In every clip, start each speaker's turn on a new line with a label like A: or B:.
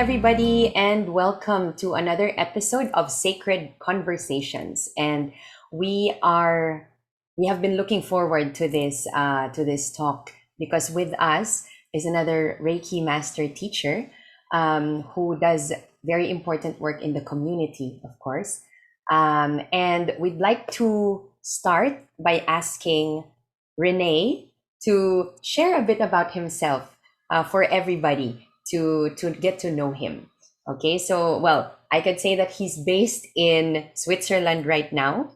A: everybody, and welcome to another episode of Sacred Conversations. And we are we have been looking forward to this talk because with us is another Reiki master teacher who does very important work in the community, of course. And we'd like to start by asking René to share a bit about himself for everybody to get to know him. Okay, so well, I could say that he's based in Switzerland right now,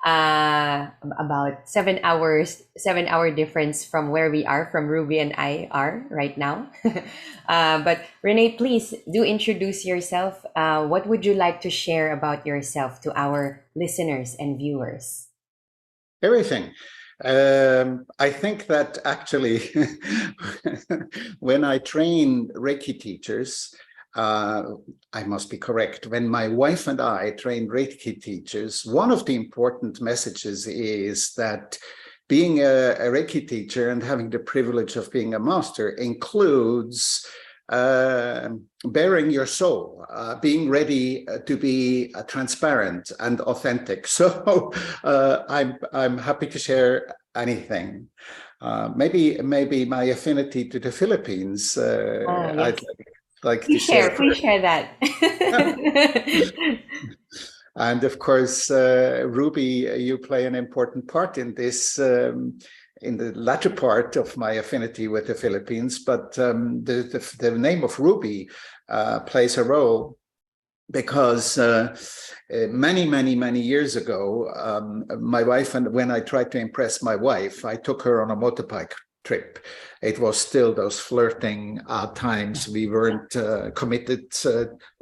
A: about 7 hours, 7 hour difference from where we are, from Ruby and I are right now. But Renee, please do introduce yourself. What would you like to share about yourself to our listeners and viewers?
B: Everything. I think that actually, when I train Reiki teachers, I must be correct. When my wife and I train Reiki teachers, one of the important messages is that being a Reiki teacher and having the privilege of being a master includes bearing your soul, being ready to be transparent and authentic. So I'm happy to share anything. Maybe my affinity to the Philippines.
A: Yes.
B: I'd like to
A: Please
B: share.
A: please share that.
B: And of course, Ruby, you play an important part in this, in the latter part of my affinity with the Philippines. But the name of Ruby plays a role because many years ago, my wife, and when I tried to impress my wife, I took her on a motorbike trip. It was still those flirting times. We weren't committed.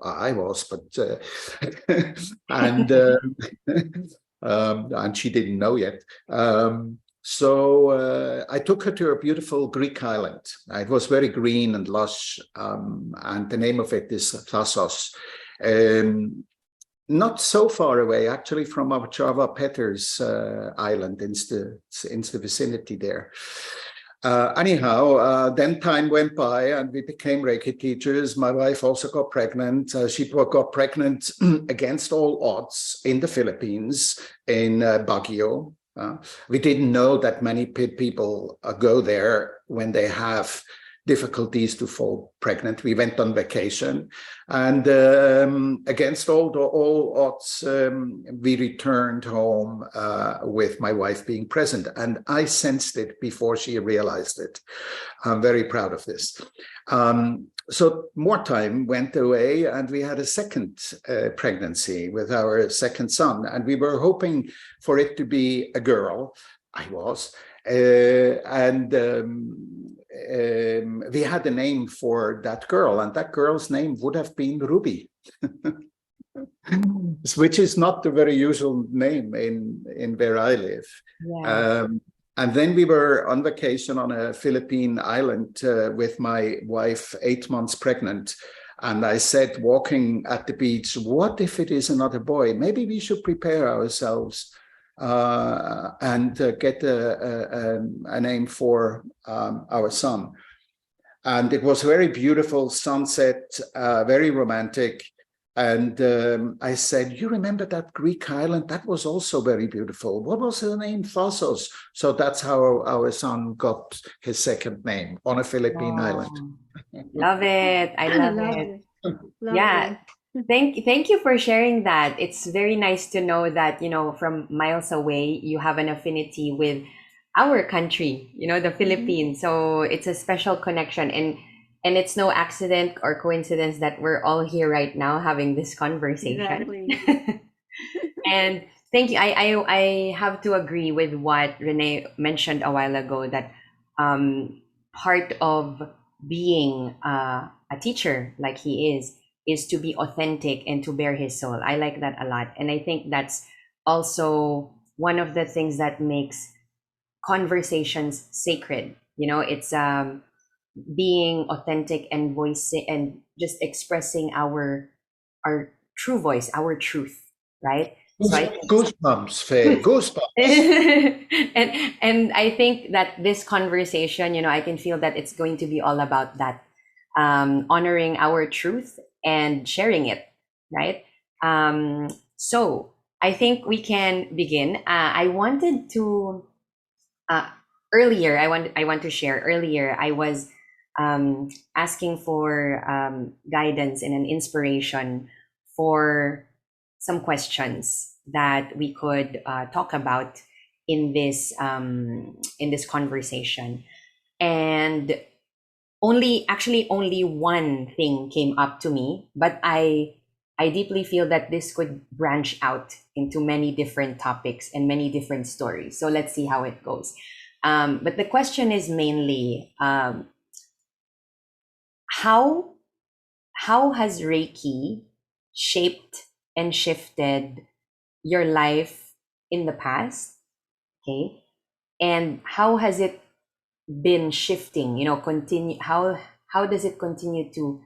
B: I was, but and and she didn't know yet. So I took her to a beautiful Greek island. It was very green and lush, and the name of it is Thasos. Not so far away, actually, from our Java Peters island in the vicinity there. Anyhow, then time went by and we became Reiki teachers. My wife also got pregnant. She got pregnant against all odds in the Philippines, in Baguio. We didn't know that many people go there when they have difficulties to fall pregnant. We went on vacation, and against all odds, we returned home with my wife being present, and I sensed it before she realized it. I'm very proud of this. So more time went away, and we had a second pregnancy with our second son, and we were hoping for it to be a girl. I was. We had a name for that girl, and that girl's name would have been Ruby, which is not a very usual name in where I live. Yeah. And then we were on vacation on a Philippine island with my wife, 8 months pregnant. And I said, walking at the beach, what if it is another boy? Maybe we should prepare ourselves and get a name for our son. And it was a very beautiful sunset, very romantic. And I said, you remember that Greek island? That was also very beautiful. What was the name? Thasos. So that's how our son got his second name, on a Philippine island.
A: Love it. I love it. Yeah. Thank you for sharing that. It's very nice to know that, from miles away, you have an affinity with our country, the Philippines. So it's a special connection, and it's no accident or coincidence that we're all here right now having this conversation. Exactly. And thank you. I have to agree with what Renee mentioned a while ago, that part of being a teacher like he is to be authentic and to bear his soul. I like that a lot. And I think that's also one of the things that makes conversations sacred. It's being authentic and voicing and just expressing our true voice, our truth, right?
B: So goosebumps, Faye, goosebumps.
A: and I think that this conversation, I can feel that it's going to be all about that. honoring our truth and sharing it, right? So I think we can begin. I wanted to uh, earlier. I want to share earlier. I was asking for guidance and an inspiration for some questions that we could talk about in this conversation, and only one thing came up to me, but I deeply feel that this could branch out into many different topics and many different stories. So let's see how it goes. But the question is mainly, how has Reiki shaped and shifted your life in the past? Okay, and how has it been shifting? Continue. How does it continue to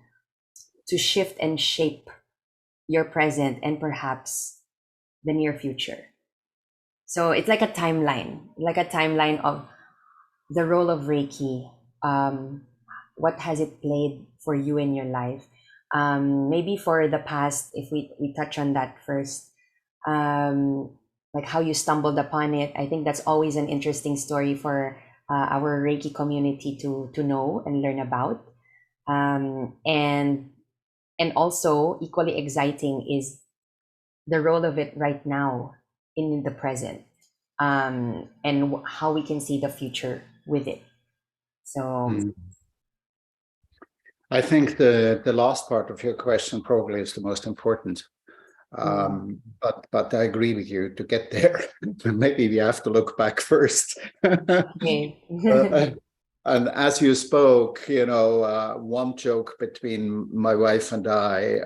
A: shift and shape your present and perhaps the near future? So it's like a timeline of the role of Reiki. What has it played for you in your life? Maybe for the past, if we touch on that first, like how you stumbled upon it. I think that's always an interesting story for our Reiki community to know and learn about. And also equally exciting is the role of it right now in the present, and how we can see the future with it. So
B: I think the last part of your question probably is the most important. But I agree with you. To get there, maybe we have to look back first.
A: okay.
B: And as you spoke, one joke between my wife and I,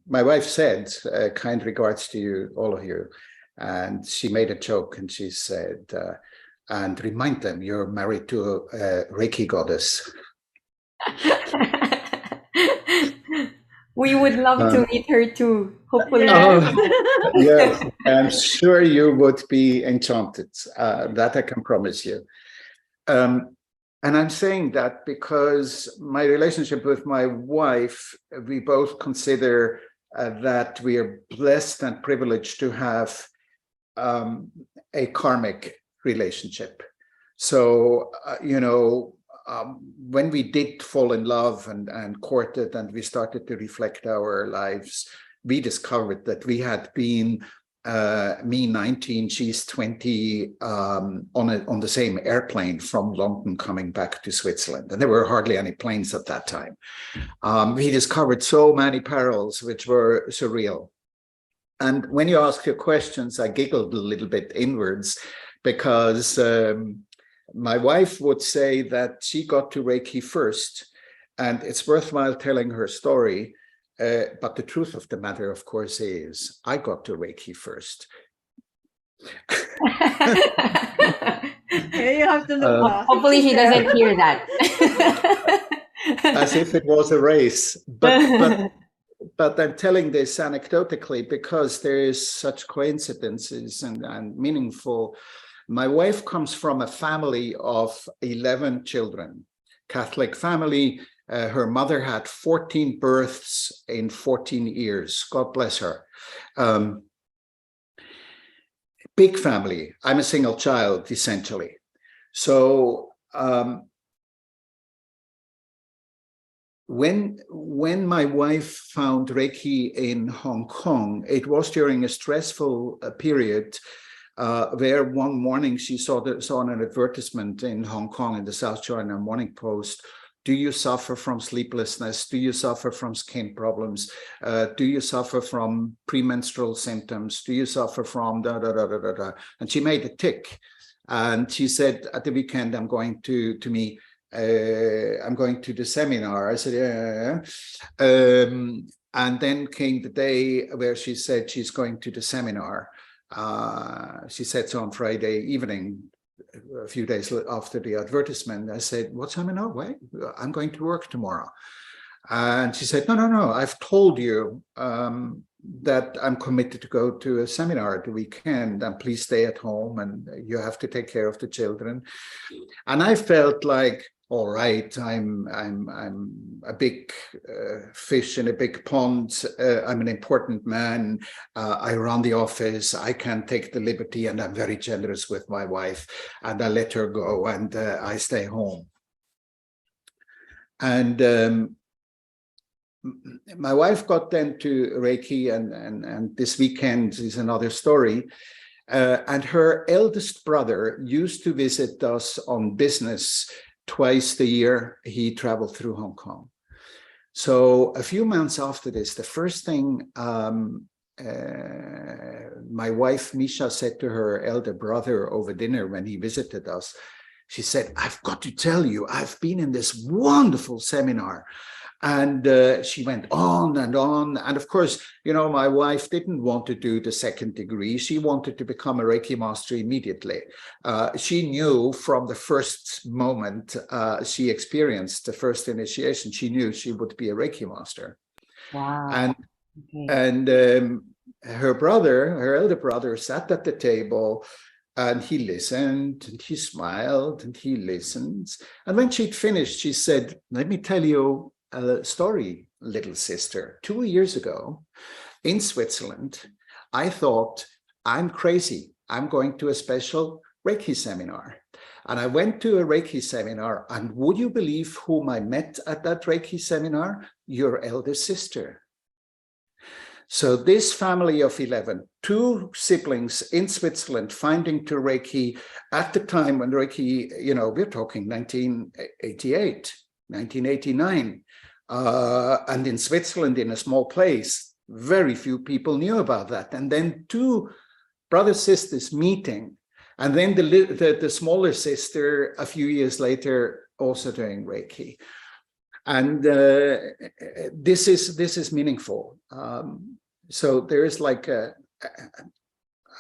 B: my wife said, kind regards to you, all of you. And she made a joke and she said, and remind them you're married to a Reiki goddess.
A: We would love to meet her too, hopefully.
B: Yes, I'm sure you would be enchanted. That I can promise you. And I'm saying that because my relationship with my wife, we both consider that we are blessed and privileged to have a karmic relationship. So, when we did fall in love and courted and we started to reflect our lives, we discovered that we had been, me 19, she's 20, on the same airplane from London coming back to Switzerland. And there were hardly any planes at that time. We discovered so many perils which were surreal. And when you ask your questions, I giggled a little bit inwards because my wife would say that she got to Reiki first, and it's worthwhile telling her story. But the truth of the matter, of course, is I got to Reiki first.
C: You have to look back.
A: Hopefully she doesn't hear that.
B: As if it was a race. But I'm telling this anecdotally because there is such coincidences and meaningful. My wife comes from a family of 11 children, Catholic family. Her mother had 14 births in 14 years. God bless her. Big family. I'm a single child, essentially. So when my wife found Reiki in Hong Kong, it was during a stressful period where one morning she saw an advertisement in Hong Kong in the South China Morning Post. Do you suffer from sleeplessness? Do you suffer from skin problems? Do you suffer from premenstrual symptoms? Do you suffer from da da da da da da? And she made a tick, and she said, at the weekend, I'm going to the seminar. I said, yeah. And then came the day where she said she's going to the seminar. She said so on Friday evening, a few days after the advertisement. I said, what seminar? Wait, I'm going to work tomorrow. And she said, no, I've told you that I'm committed to go to a seminar at the weekend, and please stay at home, and you have to take care of the children. And I felt like, all right, I'm a big fish in a big pond. I'm an important man. I run the office. I can take the liberty, and I'm very generous with my wife. And I let her go, and I stay home. And my wife got then to Reiki, and this weekend is another story. And her eldest brother used to visit us on business twice a year. He traveled through Hong Kong. So a few months after this, the first thing my wife Misha said to her elder brother over dinner when he visited us, she said, "I've got to tell you, I've been in this wonderful seminar." And she went on and on. And of course, you know, my wife didn't want to do the second degree. She wanted to become a Reiki master immediately. She knew from the first moment she experienced the first initiation, she knew she would be a Reiki master.
A: Wow.
B: And her brother, her elder brother, sat at the table, and he listened, and he smiled, and he listened. And when she'd finished, she said, "Let me tell you a story, little sister. 2 years ago in Switzerland, I thought, I'm crazy. I'm going to a special Reiki seminar. And I went to a Reiki seminar, and would you believe whom I met at that Reiki seminar? Your elder sister." So this family of 11, 2 siblings in Switzerland finding to Reiki at the time when Reiki, you know, we're talking 1988. 1989, and in Switzerland, in a small place, very few people knew about that. And then 2 brothers sisters meeting, and then the smaller sister a few years later also doing Reiki. And this is meaningful. So there is like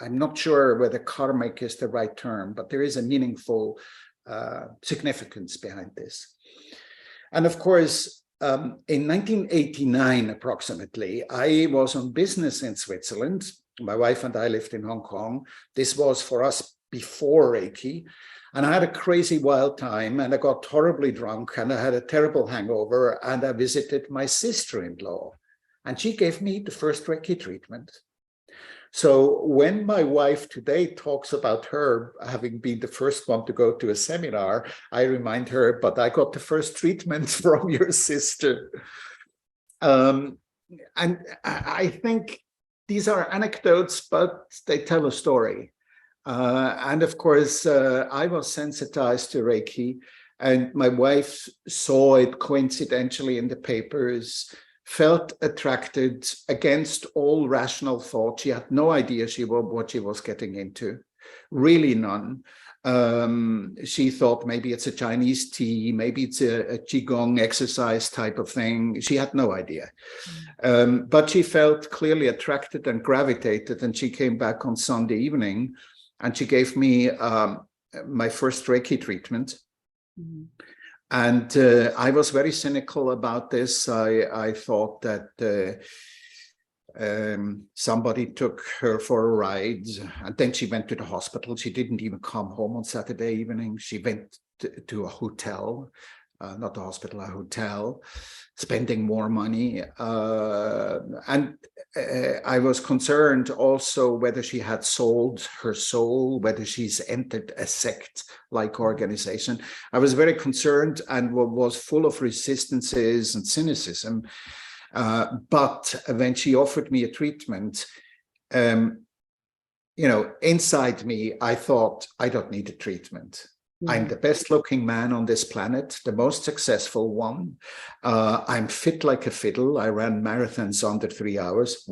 B: I'm not sure whether karmic is the right term, but there is a meaningful significance behind this. And of course, in 1989, approximately, I was on business in Switzerland. My wife and I lived in Hong Kong. This was for us before Reiki. And I had a crazy wild time, and I got horribly drunk, and I had a terrible hangover, and I visited my sister-in-law, and she gave me the first Reiki treatment. So when my wife today talks about her having been the first one to go to a seminar, I remind her, but I got the first treatment from your sister. And I think these are anecdotes, but they tell a story. And of course, I was sensitized to Reiki, and my wife saw it coincidentally in the papers, felt attracted against all rational thought. She had no idea what she was getting into, really none. She thought maybe it's a Chinese tea, maybe it's a Qigong exercise type of thing. She had no idea. But she felt clearly attracted and gravitated, and she came back on Sunday evening, and she gave me my first Reiki treatment. Mm-hmm. And I was very cynical about this. I thought that somebody took her for a ride, and then she went to the hospital. She didn't even come home on Saturday evening. She went to a hotel, not a hospital, a hotel, spending more money. And I was concerned also whether she had sold her soul, whether she's entered a sect-like organization. I was very concerned and was full of resistances and cynicism. But when she offered me a treatment, you know, inside me, I thought, I don't need a treatment. I'm the best looking man on this planet, the most successful one. I'm fit like a fiddle. I ran marathons under 3 hours,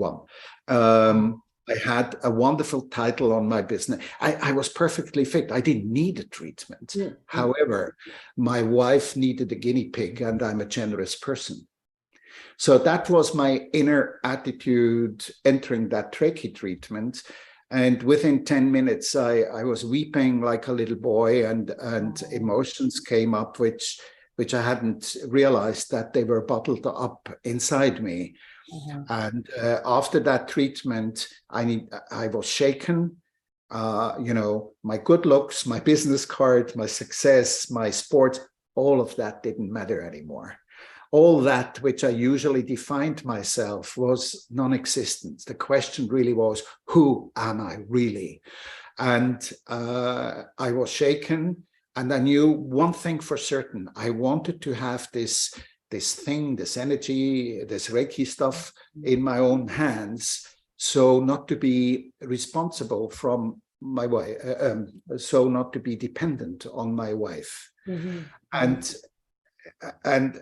B: I had a wonderful title on my business. I was perfectly fit. I didn't need a treatment. However, my wife needed a guinea pig, and I'm a generous person. So that was my inner attitude entering that Reiki treatment. And within 10 minutes, I was weeping like a little boy, and emotions came up, which I hadn't realized that they were bottled up inside me. And after that treatment, I was shaken. My good looks, my business card, my success, my sports, all of that didn't matter anymore. All that which I usually defined myself was non-existent. The question really was, who am I really? And I was shaken, and I knew one thing for certain. I wanted to have this thing, this energy, this Reiki stuff in my own hands, so not to be responsible from my wife, so not to be dependent on my wife. And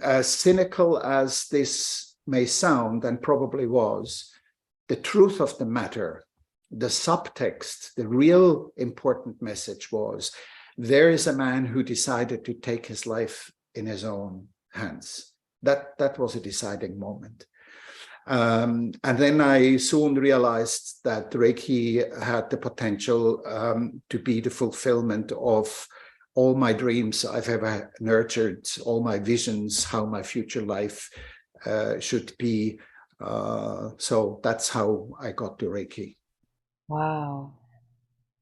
B: as cynical as this may sound, and probably was, the truth of the matter, the subtext, the real important message was, there is a man who decided to take his life in his own hands. That was a deciding moment. And then I soon realized that Reiki had the potential to be the fulfillment of all my dreams I've ever nurtured, all my visions, how my future life should be. So that's how I got to Reiki.
A: Wow.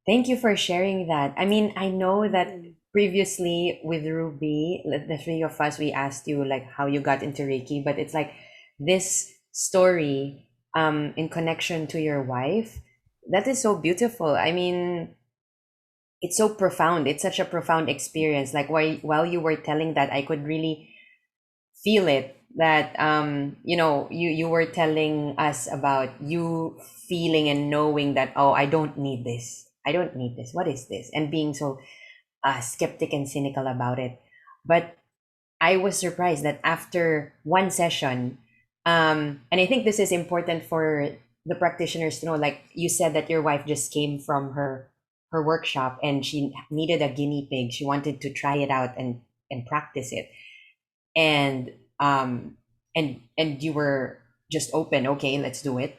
A: Thank you for sharing that. I mean, I know that previously with Ruby, the three of us, we asked you like how you got into Reiki, but it's like this story in connection to your wife, that is so beautiful. I mean, it's so profound. It's such a profound experience. Like while you were telling that, I could really feel it, that you were telling us about you feeling and knowing that, oh, I don't need this, what is this, and being so skeptic and cynical about it. But I was surprised that after one session, and I think this is important for the practitioners to know, like you said that your wife just came from her workshop and she needed a guinea pig, she wanted to try it out and practice it, and and you were just open, okay, let's do it.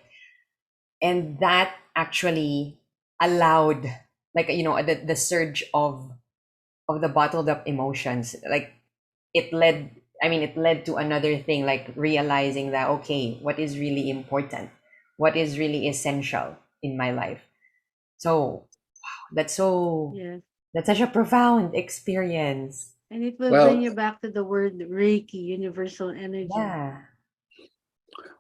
A: And that actually allowed, like, the surge of the bottled up emotions. Like it led to another thing, like realizing that, okay, what is really important, what is really essential in my life. So that's so
C: Yes.
A: that's such a profound experience.
C: And it will bring
B: Well,
C: you back to the word Reiki, universal energy.
A: Yeah.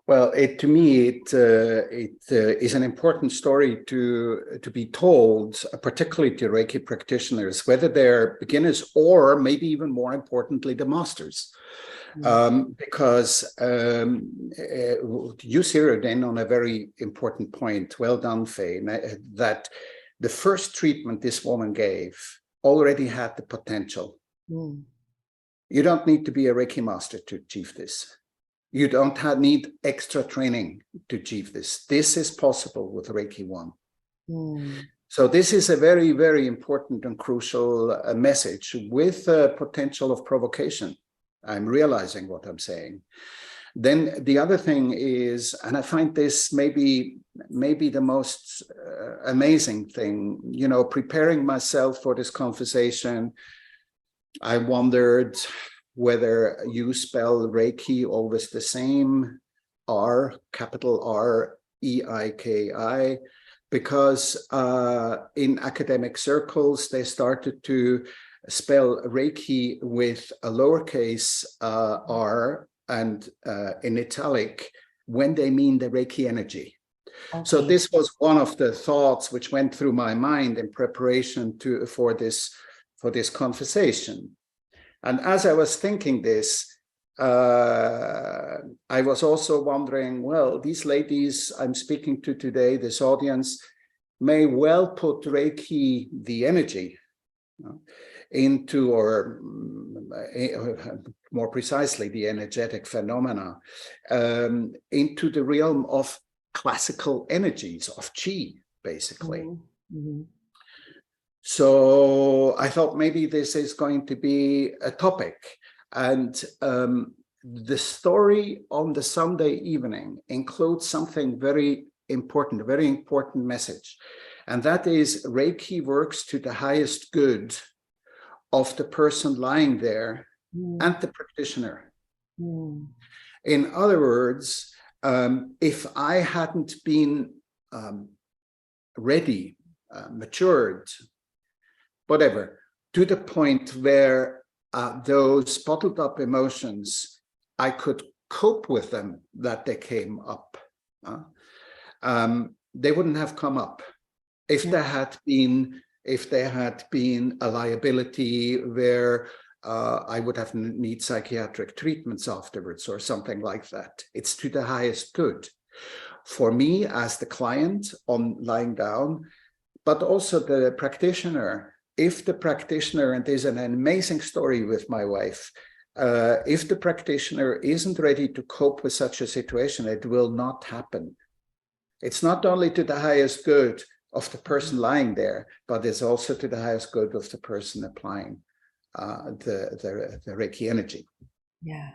B: Well, to me, it is an important story to be told, particularly to Reiki practitioners, whether they're beginners or maybe even more importantly, the masters. Because you zeroed in on a very important point. Well done, Faye, that the first treatment this woman gave already had the potential. You don't need to be a Reiki master to achieve this. You don't need extra training to achieve this. This is possible with Reiki 1. So this is a very, very important and crucial message with potential of provocation. I'm realizing what I'm saying. Then the other thing is, and I find this maybe the most amazing thing, preparing myself for this conversation, I wondered whether you spell Reiki always the same, capital R, E-I-K-I, because in academic circles, they started to spell Reiki with a lowercase r and in italic when they mean the Reiki energy. Okay. So this was one of the thoughts which went through my mind in preparation for this conversation. And as I was thinking this, I was also wondering, well, these ladies I'm speaking to today, this audience, may well put Reiki, the energy, into, or more precisely, the energetic phenomena, into the realm of classical energies, of Qi, basically. So I thought maybe this is going to be a topic. And the story on the Sunday evening includes something very important, a very important message. And that is Reiki works to the highest good of the person lying there and the practitioner. In other words, if I hadn't been ready, matured, whatever, to the point where those bottled up emotions, I could cope with them, that they came up. They wouldn't have come up if there had been a liability where I would have need psychiatric treatments afterwards or something like that. It's to the highest good for me as the client on lying down, but also the practitioner. If the practitioner, and there's an amazing story with my wife, if the practitioner isn't ready to cope with such a situation, it will not happen. It's not only to the highest good of the person lying there, but it's also to the highest good of the person applying the Reiki energy.
A: Yeah.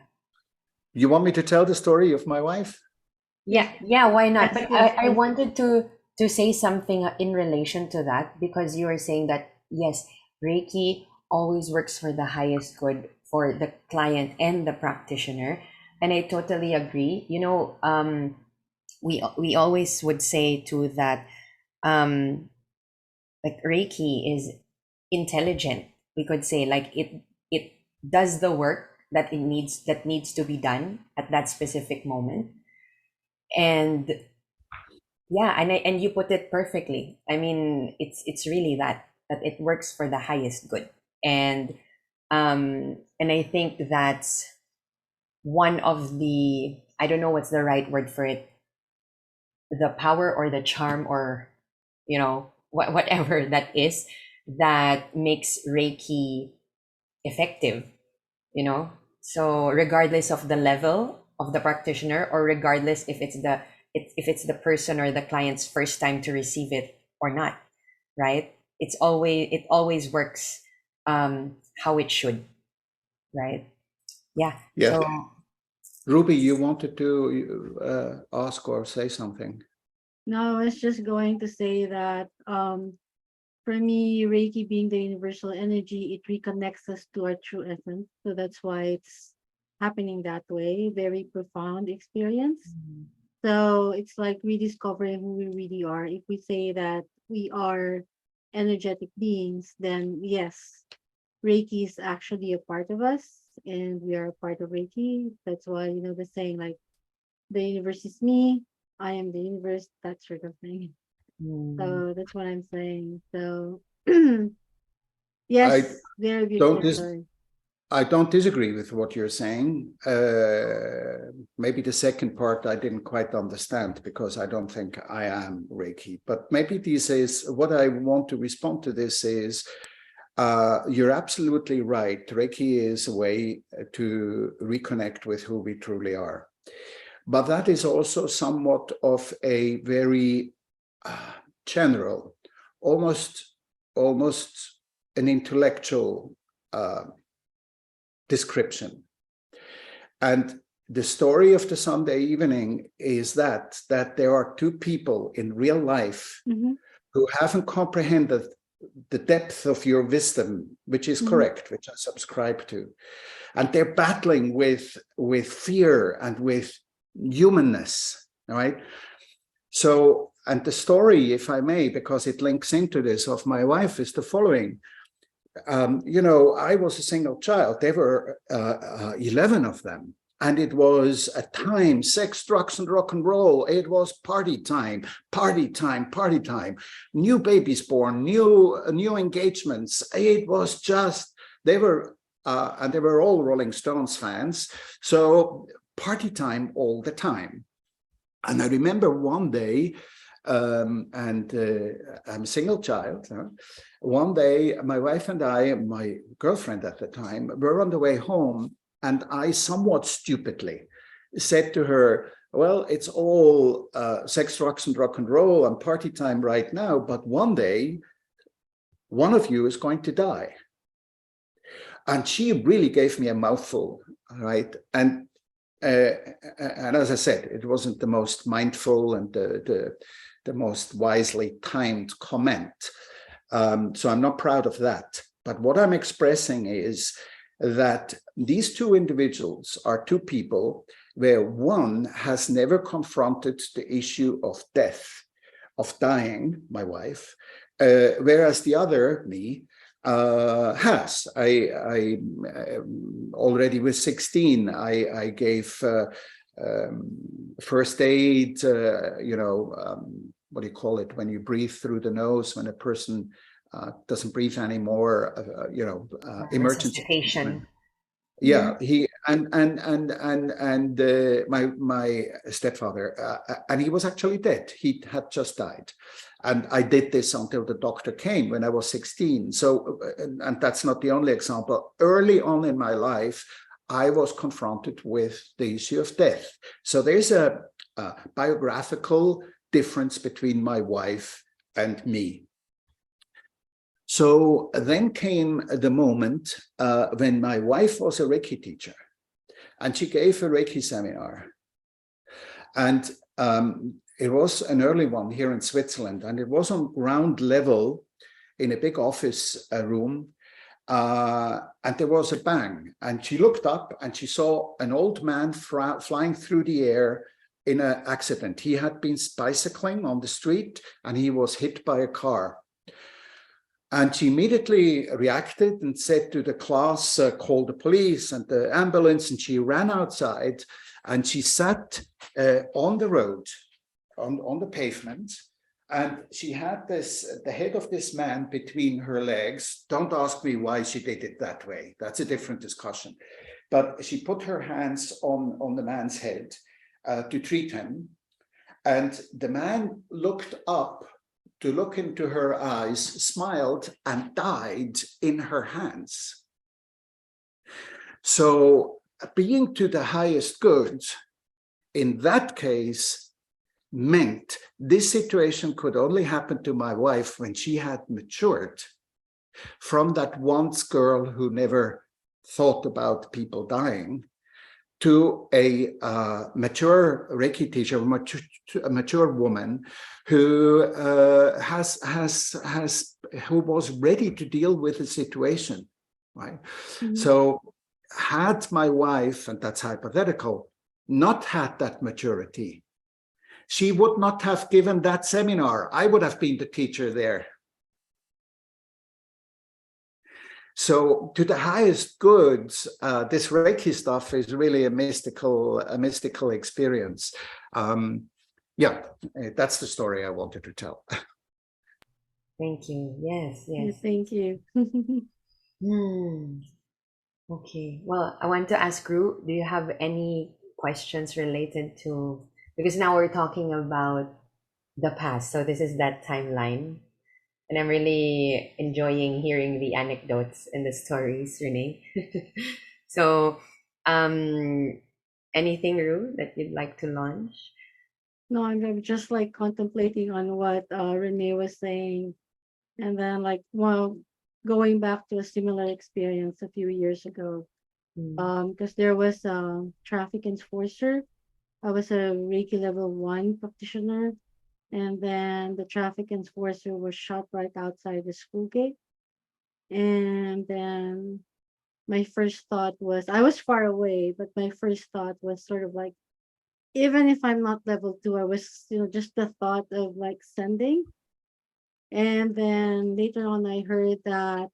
B: You want me to tell the story of my wife?
A: Yeah, why not? But I wanted to say something in relation to that, because you were saying that, yes, Reiki always works for the highest good for the client and the practitioner. And I totally agree. You know, we always would say too that like Reiki is intelligent. We could say like it does the work that needs to be done at that specific moment. And yeah, and you put it perfectly. I mean, it's really that it works for the highest good. And I think that's one of the, I don't know what's the right word for it, the power or the charm, or you know, whatever that is, that makes Reiki effective, you know. So regardless of the level of the practitioner, or regardless if it's the person or the client's first time to receive it or not, right? It always works how it should, right? Yeah.
B: Yes.
A: So
B: Ruby, you wanted to ask or say something?
C: No, I was just going to say that for me, Reiki being the universal energy, it reconnects us to our true essence. So that's why it's happening that way. Very profound experience. So it's like rediscovering who we really are. If we say that we are energetic beings, then yes, Reiki is actually a part of us, and we are a part of Reiki. That's why, you know, the saying like, the universe is me, I am the universe, that sort of thing. So that's what I'm saying. So yes, very beautiful story.
B: I don't disagree with what you're saying. Maybe the second part I didn't quite understand, because I don't think I am Reiki. But maybe this is what I want to respond to. This is you're absolutely right. Reiki is a way to reconnect with who we truly are. But that is also somewhat of a very general, almost an intellectual description. And the story of the Sunday evening is that there are two people in real life who haven't comprehended the depth of your wisdom, which is correct, which I subscribe to. And they're battling with fear and with humanness, right? So, and the story, if I may, because it links into this, of my wife is the following. You know, I was a single child. There were 11 of them. And it was a time, sex, drugs, and rock and roll. It was party time, party time, party time. New babies born, new engagements. It was just, they were, and they were all Rolling Stones fans. So party time all the time. And I remember one day, I'm a single child. One day, my wife and I, my girlfriend at the time, were on the way home, and I somewhat stupidly said to her, well, it's all sex, drugs, and rock and roll and party time right now, but one day, one of you is going to die. And she really gave me a mouthful, right? And as I said, it wasn't the most mindful and the most wisely timed comment. So I'm not proud of that. But what I'm expressing is that these two individuals are two people where one has never confronted the issue of death, of dying, my wife, whereas the other, me, has. I already with 16, I gave first aid, what do you call it, when you breathe through the nose, when a person doesn't breathe anymore, emergency treatment. Yeah, he and my stepfather, and he was actually dead. He had just died, and I did this until the doctor came when I was 16. So, and that's not the only example. Early on in my life, I was confronted with the issue of death. So there's a biographical difference between my wife and me. So then came the moment when my wife was a Reiki teacher, and she gave a Reiki seminar. And it was an early one here in Switzerland, and it was on ground level in a big office room. And there was a bang, and she looked up and she saw an old man flying through the air in an accident. He had been bicycling on the street and he was hit by a car. And she immediately reacted and said to the class, call the police and the ambulance. And she ran outside and she sat on the road, on the pavement. And she had the head of this man between her legs. Don't ask me why she did it that way. That's a different discussion. But she put her hands on the man's head to treat him. And the man looked up to look into her eyes, smiled, and died in her hands. So being to the highest good, in that case, meant this situation could only happen to my wife when she had matured from that once girl who never thought about people dying to a mature Reiki teacher, a mature woman who who was ready to deal with the situation, right? Mm-hmm. So had my wife, and that's hypothetical, not had that maturity, she would not have given that seminar. I would have been the teacher there. So to the highest good, this Reiki stuff is really a mystical experience. Yeah, that's the story I wanted to tell.
A: Thank you. Yes, yes.
C: Thank you.
A: Okay. Well, I want to ask Ru, do you have any questions related to, because now we're talking about the past, so this is that timeline. And I'm really enjoying hearing the anecdotes and the stories, René. So, anything, Ru, that you'd like to launch?
C: No, I'm just like contemplating on what René was saying. And then going back to a similar experience a few years ago. Because there was a traffic enforcer. I was a Reiki level 1 practitioner. And then the traffic enforcer was shot right outside the school gate. And then my first thought was, I was far away, but my first thought was sort of like, even if I'm not level 2, I was, just the thought of like sending. And then later on, I heard that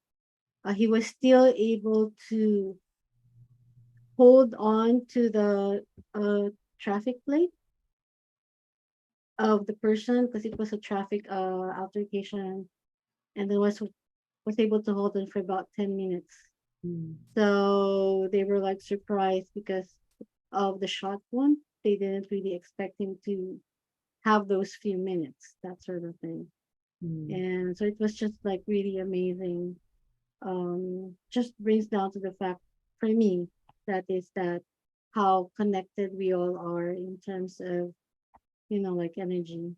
C: he was still able to hold on to the traffic plate of the person, because it was a traffic altercation, and then was able to hold on for about 10 minutes. So they were like surprised because of the shot one. They didn't really expect him to have those few minutes, that sort of thing. And so it was just like really amazing. Just brings down to the fact for me that how connected we all are in terms of like energy.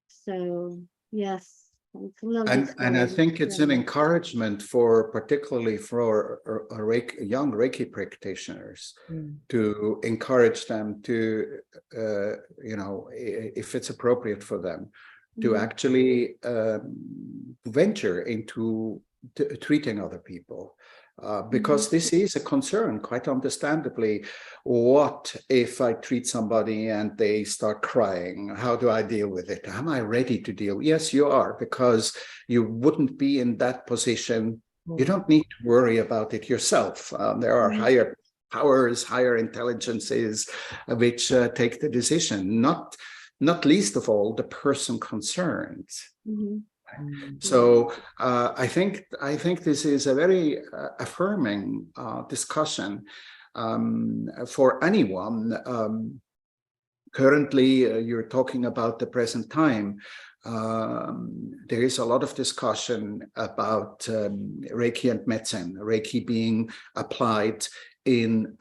C: So yes,
B: and I think it's an encouragement particularly for young Reiki practitioners to encourage them to if it's appropriate for them to actually venture into treating other people. because this is a concern, quite understandably. What if I treat somebody and they start crying? How do I deal with it? Am I ready to deal? Yes, you are, because you wouldn't be in that position. You don't need to worry about it yourself. There are higher powers, higher intelligences, which take the decision, not least of all the person concerned. So I think this is a very affirming discussion for anyone. Currently, you're talking about the present time. There is a lot of discussion about Reiki and medicine, Reiki being applied in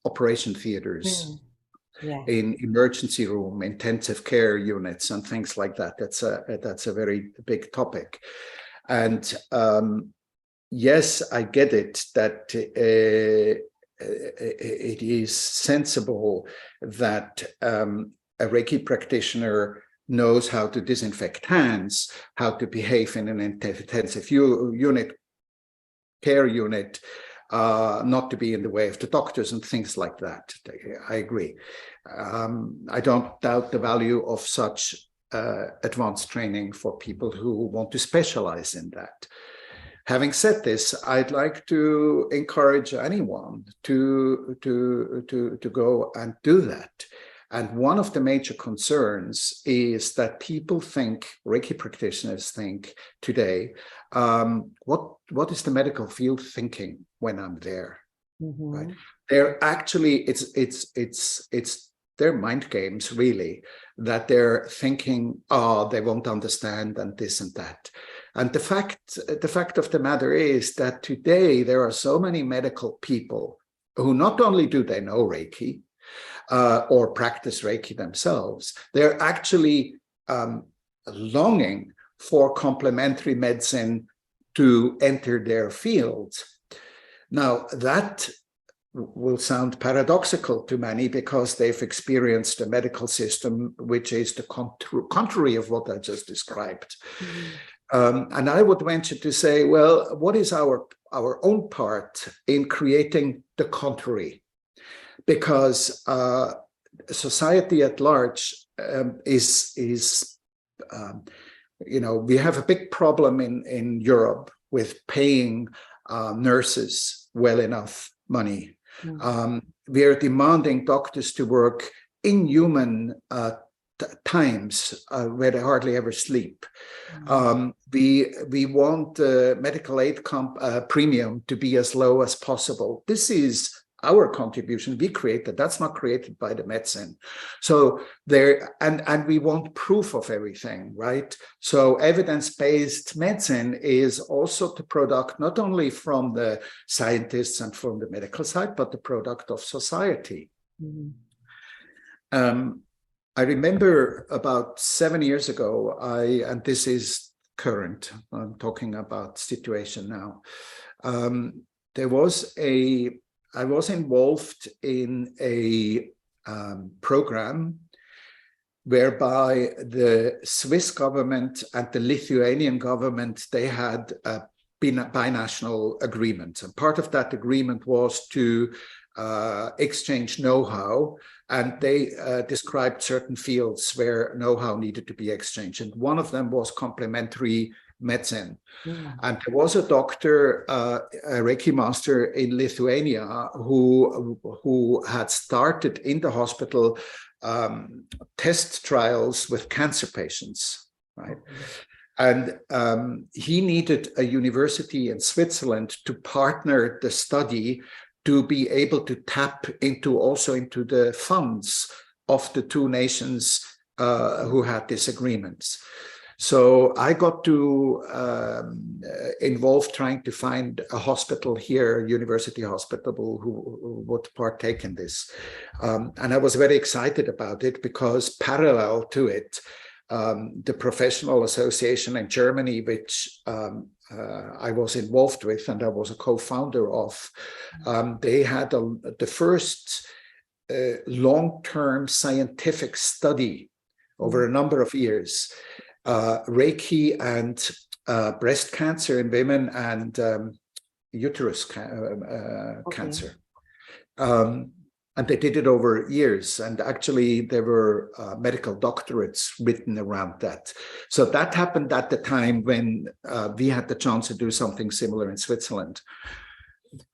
B: operation theaters, in emergency room, intensive care units, and things like that. That's a very big topic. And yes, I get it that it is sensible that a Reiki practitioner knows how to disinfect hands, how to behave in an intensive care unit, not to be in the way of the doctors and things like that. I agree. I don't doubt the value of such advanced training for people who want to specialize in that. Having said this, I'd like to encourage anyone to go and do that. And one of the major concerns is that people think, Reiki practitioners think today, what is the medical field thinking when I'm there? Right? They're actually, it's their mind games, really, that they're thinking, oh, they won't understand and this and that. And the fact of the matter is that today there are so many medical people who not only do they know Reiki or practice Reiki themselves, they're actually longing for complementary medicine to enter their fields. Now, that will sound paradoxical to many because they've experienced a medical system which is the contrary of what I just described. And I would venture to say, well, what is our own part in creating the contrary? Because society at large is we have a big problem in Europe with paying nurses well enough money. We are demanding doctors to work inhuman times where they hardly ever sleep. We want medical aid premium to be as low as possible. This is our contribution. We created. That's not created by the medicine. So there, and we want proof of everything, right? So evidence-based medicine is also the product not only from the scientists and from the medical side, but the product of society. I remember about 7 years ago, and this is current, I'm talking about situation now. I was involved in a program whereby the Swiss government and the Lithuanian government, they had a binational agreement. And part of that agreement was to exchange know-how, and they described certain fields where know-how needed to be exchanged. And one of them was complementary medicine. And there was a doctor, a Reiki master in Lithuania, who had started in the hospital test trials with cancer patients, right? And he needed a university in Switzerland to partner the study to be able to tap also into the funds of the two nations who had disagreements. So I got to involved trying to find a hospital here, university hospital, who would partake in this. And I was very excited about it because parallel to it, the professional association in Germany, which I was involved with and I was a co-founder of, they had the first long-term scientific study over a number of years, Reiki and breast cancer in women and uterus
A: Okay.
B: cancer. And they did it over years. And actually, there were medical doctorates written around that. So that happened at the time when we had the chance to do something similar in Switzerland.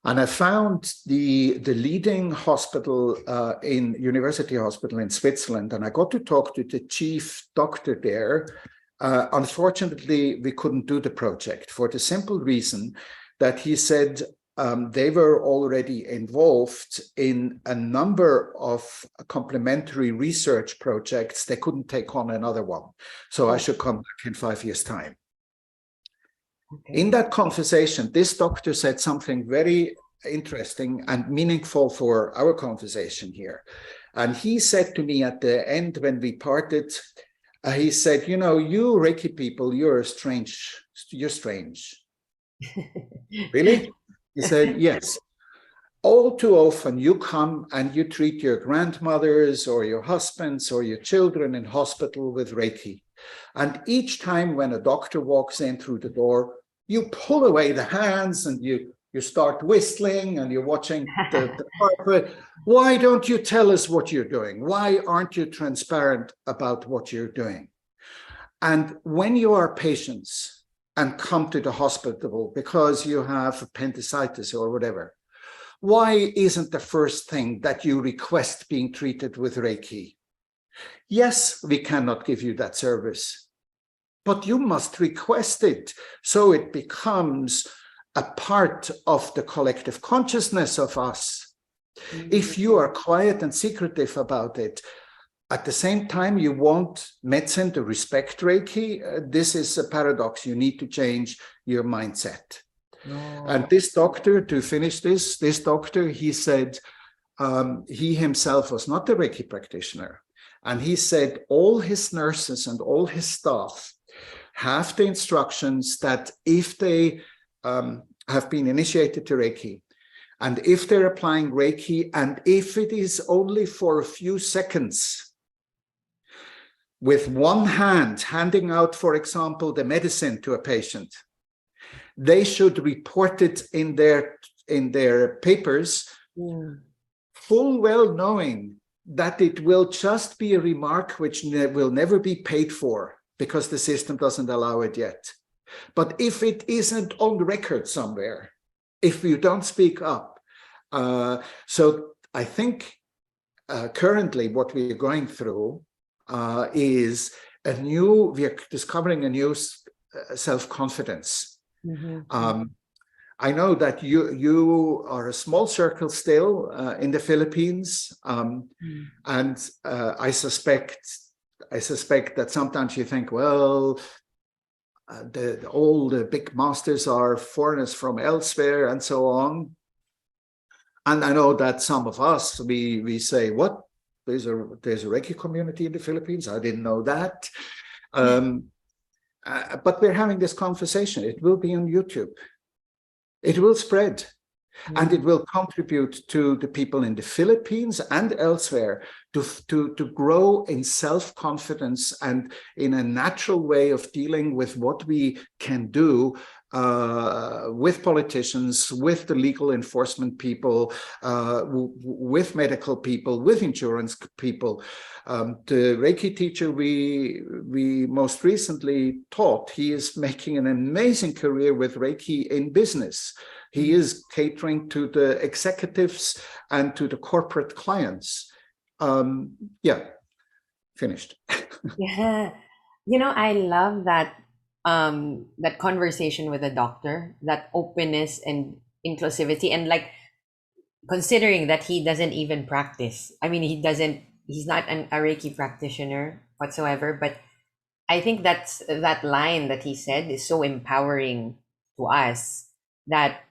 B: And I found the leading hospital in University Hospital in Switzerland, and I got to talk to the chief doctor there. Unfortunately, we couldn't do the project for the simple reason that he said they were already involved in a number of complementary research projects. They couldn't take on another one. So I should come back in 5 years' time. Okay. In that conversation, this doctor said something very interesting and meaningful for our conversation here. And he said to me at the end when we parted, he said, you know, you Reiki people, you're strange. Really? He said, yes. All too often you come and you treat your grandmothers or your husbands or your children in hospital with Reiki. And each time when a doctor walks in through the door, you pull away the hands and you start whistling and you're watching the carpet. Why don't you tell us what you're doing? Why aren't you transparent about what you're doing? And when you are patients and come to the hospital because you have appendicitis or whatever, why isn't the first thing that you request being treated with Reiki? Yes, we cannot give you that service, but you must request it so it becomes a part of the collective consciousness of us. If you are quiet and secretive about it, at the same time, you want medicine to respect Reiki. This is a paradox. You need to change your mindset. Oh. And this doctor, to finish this doctor, he said he himself was not a Reiki practitioner. And he said all his nurses and all his staff have the instructions that if they have been initiated to Reiki, and if they're applying Reiki, and if it is only for a few seconds, with one hand handing out, for example, the medicine to a patient, they should report it in their papers, full well knowing that it will just be a remark which will never be paid for because the system doesn't allow it yet. But if it isn't on record somewhere, if you don't speak up, so I think currently what we are going through is we are discovering a new self-confidence. I know that you are a small circle still in the Philippines, and I suspect that sometimes you think, well, all the big masters are foreigners from elsewhere and so on. And I know that some of us, we say, what? There's a Reiki community in the Philippines? I didn't know that. But we're having this conversation. It will be on YouTube. It will spread. And it will contribute to the people in the Philippines and elsewhere to grow in self-confidence and in a natural way of dealing with what we can do with politicians, with the legal enforcement people, with medical people, with insurance people. The Reiki teacher we most recently taught, he is making an amazing career with Reiki in business. He is catering to the executives and to the corporate clients. Yeah, finished.
A: Yeah, you know, I love that that conversation with the doctor, that openness and inclusivity, and like considering that he doesn't even practice. I mean, he's not a Reiki practitioner whatsoever, but I think that line that he said is so empowering to us, that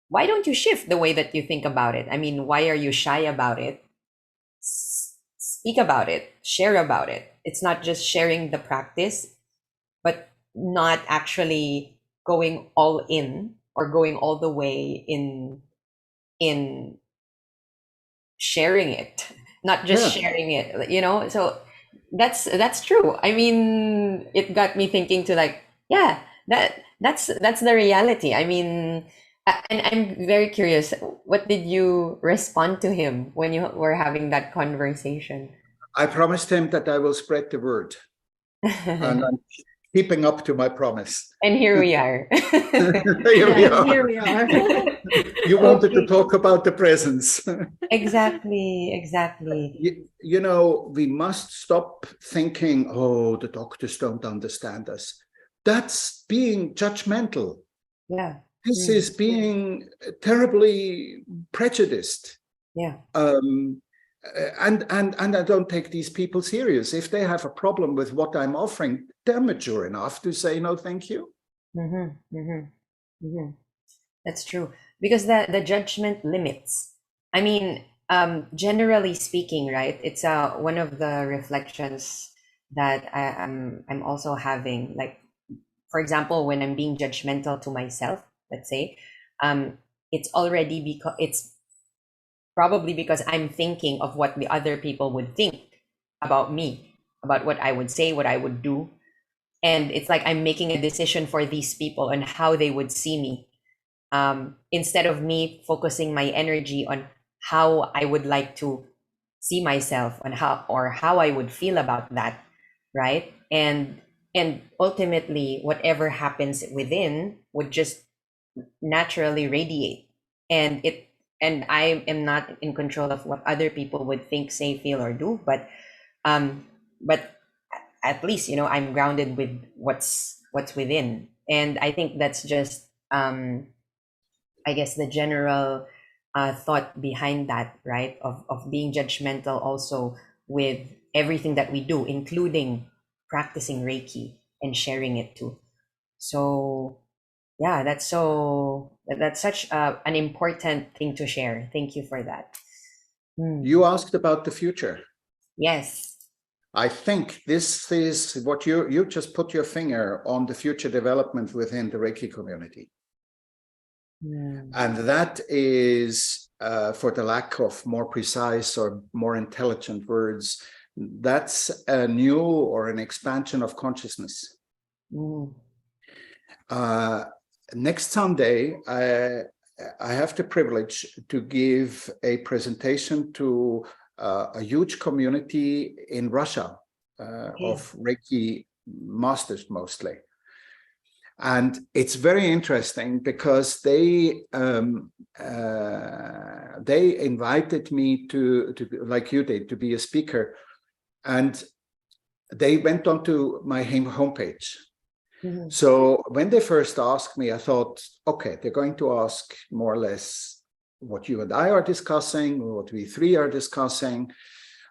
A: why don't you shift the way that you think about it? I mean, why are you shy about it? Speak about it, share about it. It's not just sharing the practice, but not actually going all in or going all the way in sharing it, not just sharing it, you know? So that's true. I mean, it got me thinking to like, yeah, that's the reality. I mean, And I'm very curious, what did you respond to him when you were having that conversation?
B: I promised him that I will spread the word, and
A: And
B: I'm keeping up to my promise.
A: here we are.
B: Here we
C: Yeah, and
B: are.
C: here we are.
B: You wanted to
A: Okay.
B: talk about the presence.
A: Exactly, exactly.
B: You know, we must stop thinking, oh, the doctors don't understand us. That's being judgmental.
A: Yeah.
B: This
A: Mm,
B: is being terribly prejudiced.
A: yeah.
B: Um, and I don't take these people serious. If they have a problem with what I'm offering, they're mature enough to say no, thank you.
A: Mm-hmm, mm-hmm, mm-hmm. That's true. Because the judgment limits. I mean, generally speaking, right? It's one of the reflections that I'm also having. Like, for example, when I'm being judgmental to myself, let's say, um, it's already because it's probably because I'm thinking of what the other people would think about me, about what I would say, what I would do. And it's like I'm making a decision for these people on how they would see me, instead of me focusing my energy on how I would like to see myself, on how I would feel about that, right? And ultimately, whatever happens within would just naturally radiate, and I am not in control of what other people would think, say, feel, or do, um but at least, I'm grounded with what's within. And I think that's just, I guess, the general thought behind that, right? Of being judgmental also with everything that we do, including practicing Reiki and sharing it too. So yeah, that's such an important thing to share. Thank you for that.
B: You asked about the future.
A: Yes.
B: I think this is what you just put your finger on, the future development within the Reiki community. And that is, for the lack of more precise or more intelligent words, that's a new or an expansion of consciousness. Next Sunday, I have the privilege to give a presentation to a huge community in Russia of Reiki masters mostly. And it's very interesting because they invited me to, like you did, to be a speaker. And they went onto my homepage. So when they first asked me, I thought, okay, they're going to ask more or less what you and I are discussing, or what we three are discussing.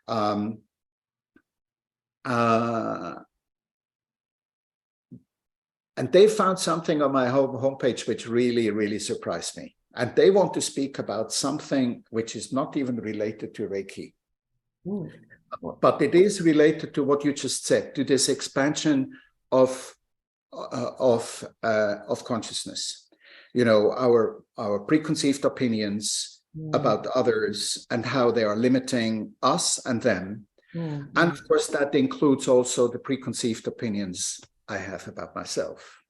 B: And they found something on my homepage which really, really surprised me. And they want to speak about something which is not even related to Reiki. But it is related to what you just said, to this expansion of consciousness. You know, our preconceived opinions about others and how they are limiting us and them. And of course, that includes also the preconceived opinions I have about myself.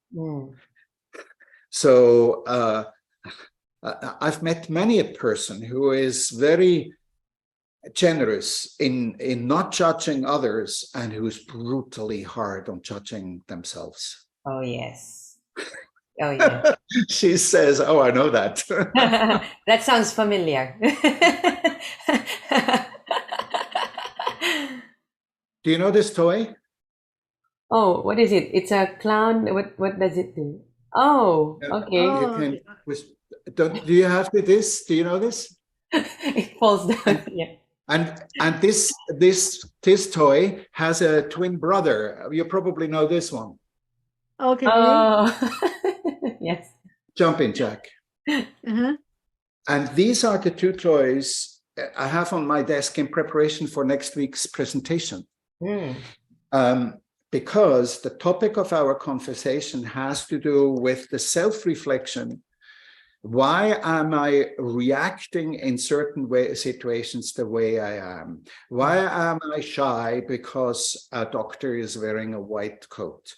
B: So I've met many a person who is very generous in not judging others, and who's brutally hard on judging themselves.
A: Oh yes. Oh yeah.
B: She says, oh, I know that.
A: That sounds familiar.
B: Do you know this toy?
A: Oh, what is it? It's a clown. What does it do? Oh, okay.
B: You
C: Oh,
B: can.
C: okay.
B: Do you have this? Do you know this?
A: It falls down. Yeah.
B: And this toy has a twin brother. You probably know this one.
C: Okay.
A: Oh, yes.
B: Jumping Jack.
C: Uh-huh.
B: And these are the two toys I have on my desk in preparation for next week's presentation. Because the topic of our conversation has to do with the self-reflection Why am I reacting in certain situations the way I am? Why am I shy because a doctor is wearing a white coat?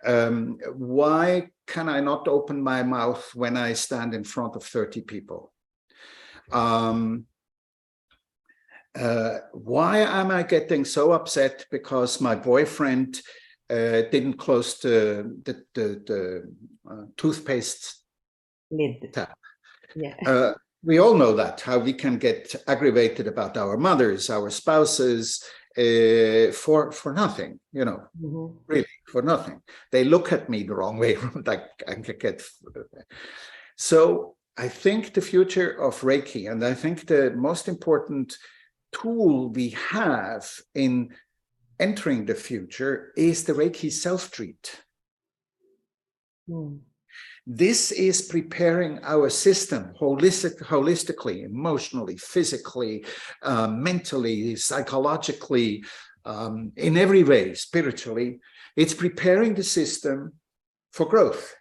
B: Why can I not open my mouth when I stand in front of 30 people? Why am I getting so upset because my boyfriend didn't close the toothpaste
A: Lid.
B: tap?
A: Yeah.
B: We all know that, how we can get aggravated about our mothers, our spouses, for nothing, you know, really for nothing. They look at me the wrong way. So I think the future of Reiki, and I think the most important tool we have in entering the future is the Reiki self-treat. This is preparing our system holistically, emotionally, physically, mentally, psychologically, in every way, spiritually. It's preparing the system for growth.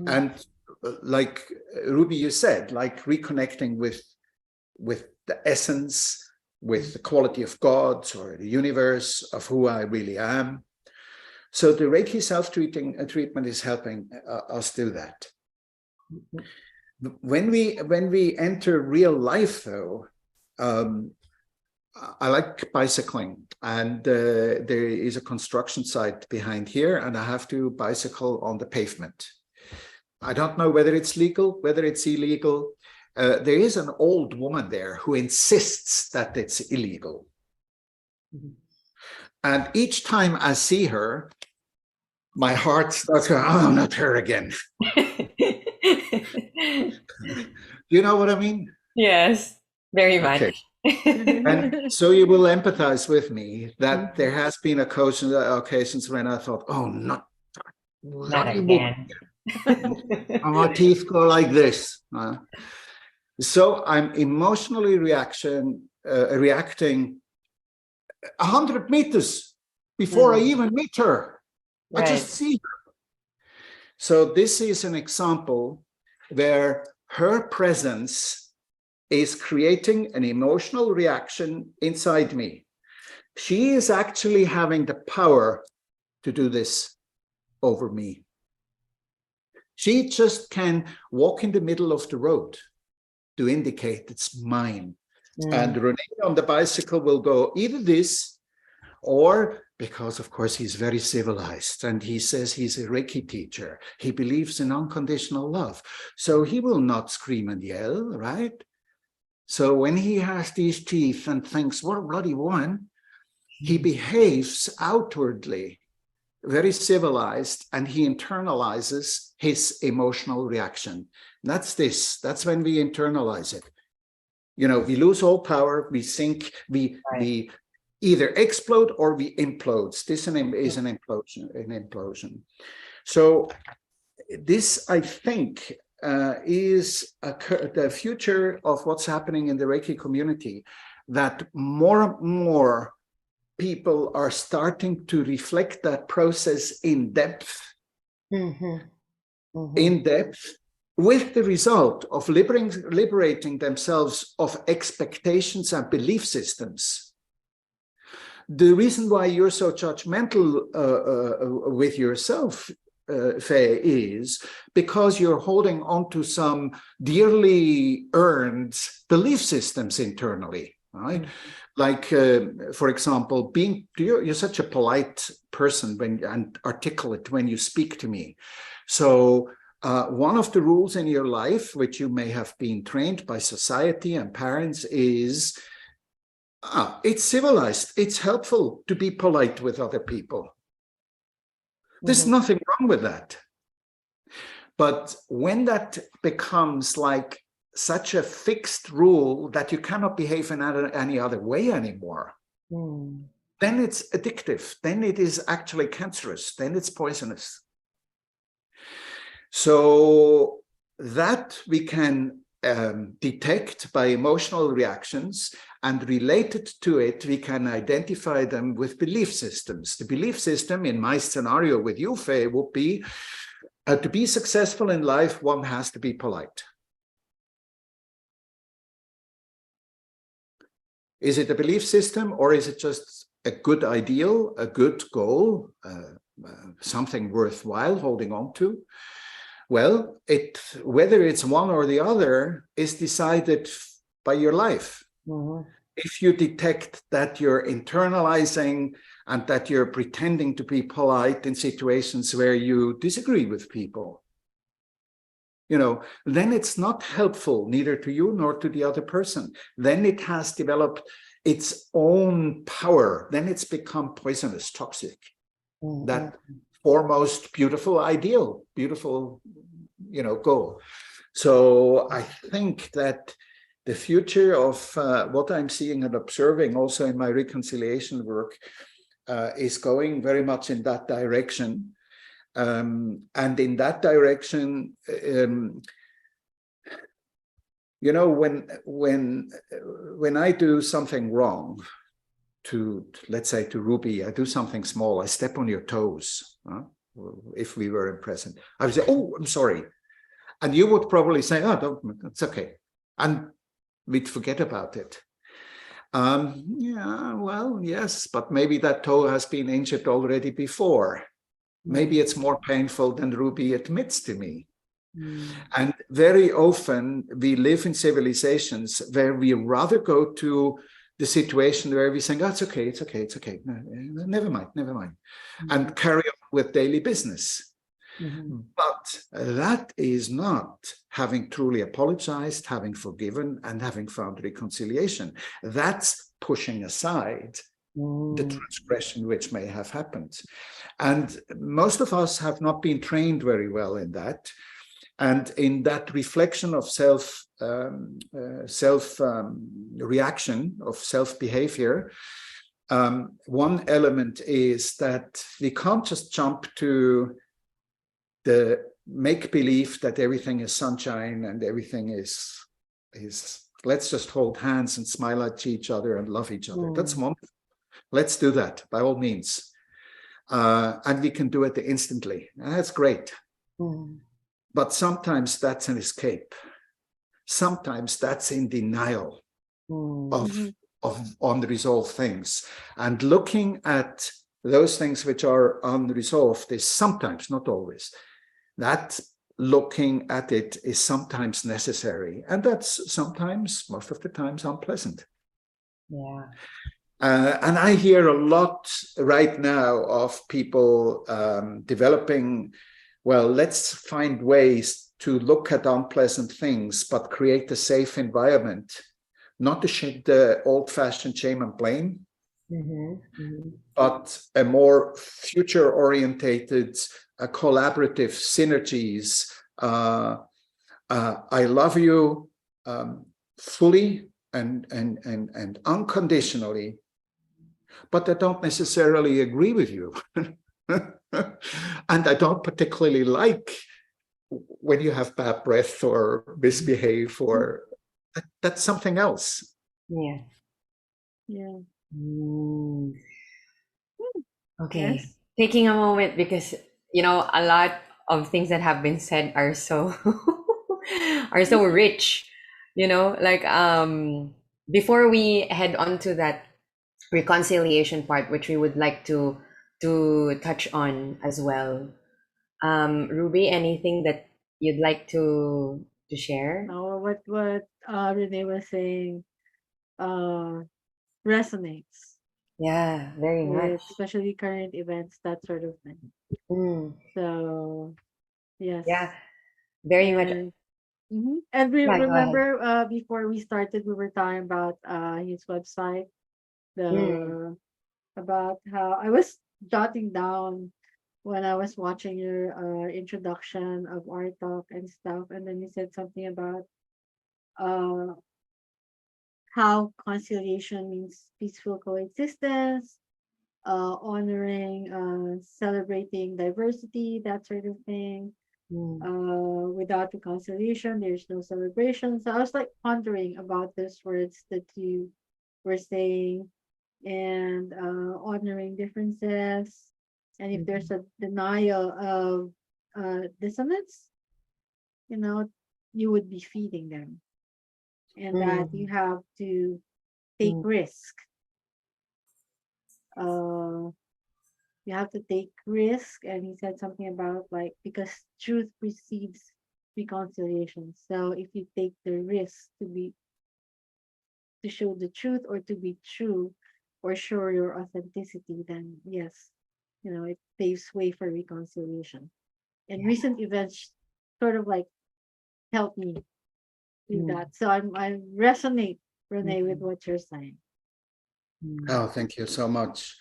B: And like Ruby, you said, like reconnecting with the essence, with the quality of God or the universe of who I really am. So the Reiki self-treatment is helping us do that. When we enter real life, though, I like bicycling, and there is a construction site behind here, and I have to bicycle on the pavement. I don't know whether it's legal, whether it's illegal. There is an old woman there who insists that it's illegal. And each time I see her, my heart starts going, oh, not her again. You know what I mean?
A: Yes, very much.
B: Okay. And so you will empathize with me that there has been occasions when I thought, oh, not
A: again.
B: My teeth go like this. So I'm emotionally reacting 100 meters before I even meet her. I just see her. So this is an example where her presence is creating an emotional reaction inside me. She is actually having the power to do this over me. She just can walk in the middle of the road to indicate it's mine. And René on the bicycle will go either this, or because, of course, he's very civilized and he says he's a Reiki teacher. He believes in unconditional love. So he will not scream and yell, right? So when he has these teeth and thinks, what a bloody woman, he behaves outwardly very civilized, and he internalizes his emotional reaction. That's this. That's when we internalize it. You know, we lose all power, we sink, we either explode or we implode. This is an implosion. So this, I think, is the future of what's happening in the Reiki community, that more and more people are starting to reflect that process in depth, with the result of liberating themselves of expectations and belief systems. The reason why you're so judgmental with yourself, Faye, is because you're holding on to some dearly earned belief systems internally, right? Like, for example, you're such a polite person and articulate when you speak to me. So one of the rules in your life, which you may have been trained by society and parents, is it's civilized. It's helpful to be polite with other people. There's nothing wrong with that. But when that becomes like such a fixed rule that you cannot behave in any other way anymore, then it's addictive. Then it is actually cancerous. Then it's poisonous. So that we can detect by emotional reactions, and related to it, we can identify them with belief systems. The belief system in my scenario with you, Faye, would be to be successful in life, one has to be polite. Is it a belief system, or is it just a good ideal, a good goal, something worthwhile holding on to? Well, whether it's one or the other is decided by your life.
A: Mm-hmm.
B: If you detect that you're internalizing and that you're pretending to be polite in situations where you disagree with people, then it's not helpful neither to you nor to the other person. Then it has developed its own power. Then it's become poisonous, toxic.
A: Mm-hmm.
B: That foremost beautiful ideal, beautiful, goal. So I think that the future of what I'm seeing and observing also in my reconciliation work is going very much in that direction. And in that direction, when I do something wrong to, let's say, to Ruby, I do something small, I step on your toes. If we were in present, I would say, "Oh, I'm sorry," and you would probably say, "Oh, it's okay," and we'd forget about it. Yeah, well, yes, but maybe that toe has been injured already before. Maybe it's more painful than Ruby admits to me. And very often we live in civilizations where we rather go to the situation where we say, "Oh, it's okay, it's okay, it's okay. Never mind, never mind," and carry on with daily business. But that is not having truly apologized, having forgiven, and having found reconciliation. That's pushing aside the transgression which may have happened. And most of us have not been trained very well in that. And in that reflection of self reaction, of self-behavior, one element is that we can't just jump to the make-believe that everything is sunshine and everything is let's just hold hands and smile at each other and love each other. That's wonderful. Let's do that by all means. And we can do it instantly. That's great. But sometimes that's an escape. Sometimes that's in denial of unresolved things. And looking at those things which are unresolved is sometimes, not always, that looking at it is sometimes necessary. And that's sometimes, most of the times, unpleasant.
A: Yeah.
B: And I hear a lot right now of people developing, well, let's find ways to look at unpleasant things, but create a safe environment, not the old-fashioned shame and blame, but a more future-orientated, collaborative synergies. I love you fully and unconditionally, but I don't necessarily agree with you. And I don't particularly like when you have bad breath or misbehave, or that's something else.
A: Yeah.
C: Yeah.
A: Okay.
C: Yes.
A: Taking a moment because, a lot of things that have been said are so are so rich, like before we head on to that reconciliation part, which we would like to touch on as well. Ruby, anything that you'd like to share?
C: Now, what René was saying uh resonates
A: Yeah, very much.
C: with especially current events, that sort of thing.
A: Mm,
C: So yes,
A: yeah, very much.
C: and and we
A: Yeah, go ahead.
C: remember before we started, we were talking about his website,
A: Mm,
C: the about how I was jotting down when I was watching your introduction of our talk and stuff, and then you said something about uh how conciliation means peaceful coexistence, honoring, celebrating diversity, that sort of thing.
A: mm,
C: Without reconciliation, there's no celebration. So I was like pondering about those words that you were saying, and honoring differences. And if there's
A: mhm,
C: a denial of dissonance, you know, you would be feeding them, and that you
A: mm,
C: have to take risk. You have to take risk, and he said something about like, because truth precedes reconciliation. So if you take the risk to show the truth or to be true or show your authenticity, then yes, it paves way for reconciliation. And recent events sort of like help me do that. So I resonate, Renee, with what you're saying.
B: Oh, thank you so much.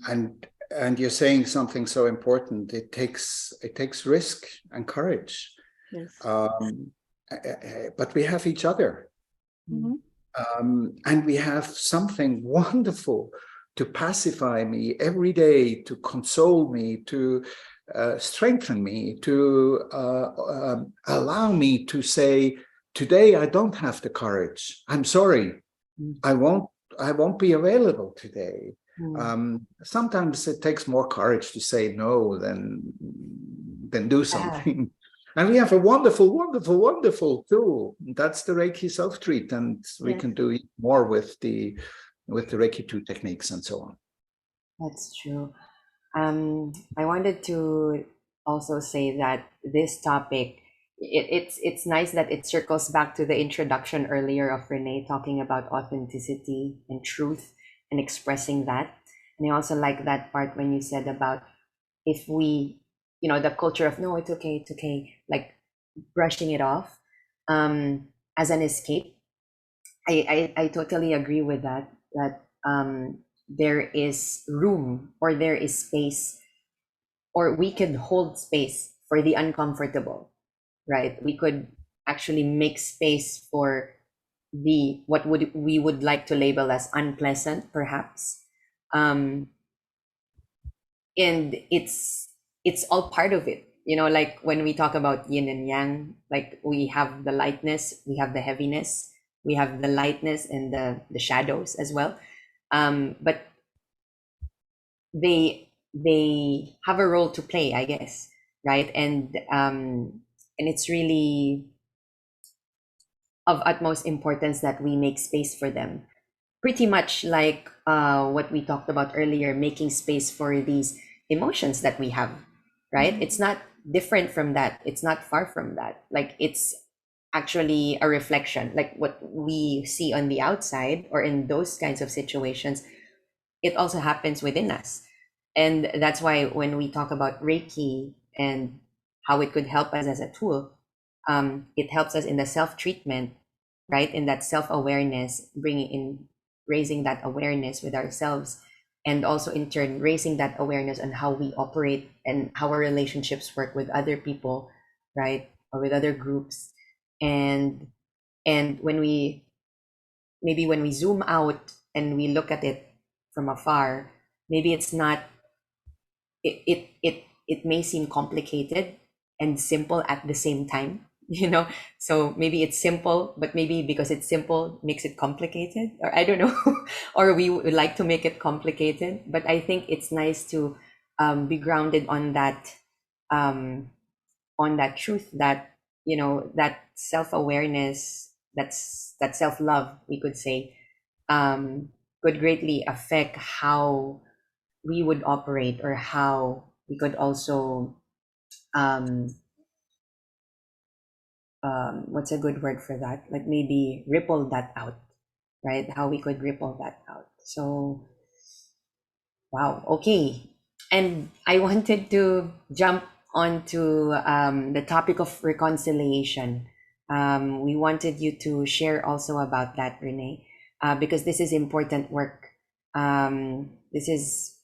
B: And you're saying something so important. It takes risk and courage.
C: Yes.
B: But we have each other. And we have something wonderful to pacify me every day, to console me, to strengthen me, to allow me to say, today I don't have the courage. I'm sorry. I won't be available today. Sometimes it takes more courage to say no than do something. And we have a wonderful, wonderful, wonderful tool. That's the Reiki self-treat, and we can do more with the Reiki 2 techniques and so on.
A: That's true. I wanted to also say that this topic, it's nice that it circles back to the introduction earlier of Renee talking about authenticity and truth and expressing that. And I also like that part when you said about if we, the culture of no, it's okay, like brushing it off as an escape. I totally agree with that. That there is room, or there is space, or we can hold space for the uncomfortable, right? We could actually make space for the what we would like to label as unpleasant, perhaps. And it's all part of it, like when we talk about yin and yang, like we have the lightness, we have the heaviness, we have the lightness and the shadows as well. But they have a role to play, I guess, right? And it's really of utmost importance that we make space for them, pretty much like what we talked about earlier, making space for these emotions that we have, right? It's not different from that, it's not far from that. Like, it's actually a reflection, like what we see on the outside or in those kinds of situations, it also happens within us. And that's why when we talk about Reiki and how it could help us as a tool, it helps us in the self-treatment, right? In that self-awareness, raising that awareness with ourselves, and also in turn raising that awareness on how we operate and how our relationships work with other people, right? Or with other groups. And when we zoom out and we look at it from afar, maybe it's not, it may seem complicated and simple at the same time, so maybe it's simple, but maybe because it's simple makes it complicated, or I don't know. Or we would like to make it complicated, but I think it's nice to be grounded on that truth, that that self-awareness, that self-love, we could say, could greatly affect how we would operate, or how we could also what's a good word for that, like maybe ripple that out, right? How we could ripple that out. So wow, okay. And I wanted to jump onto the topic of reconciliation. We wanted you to share also about that, Renee, because this is important work. This is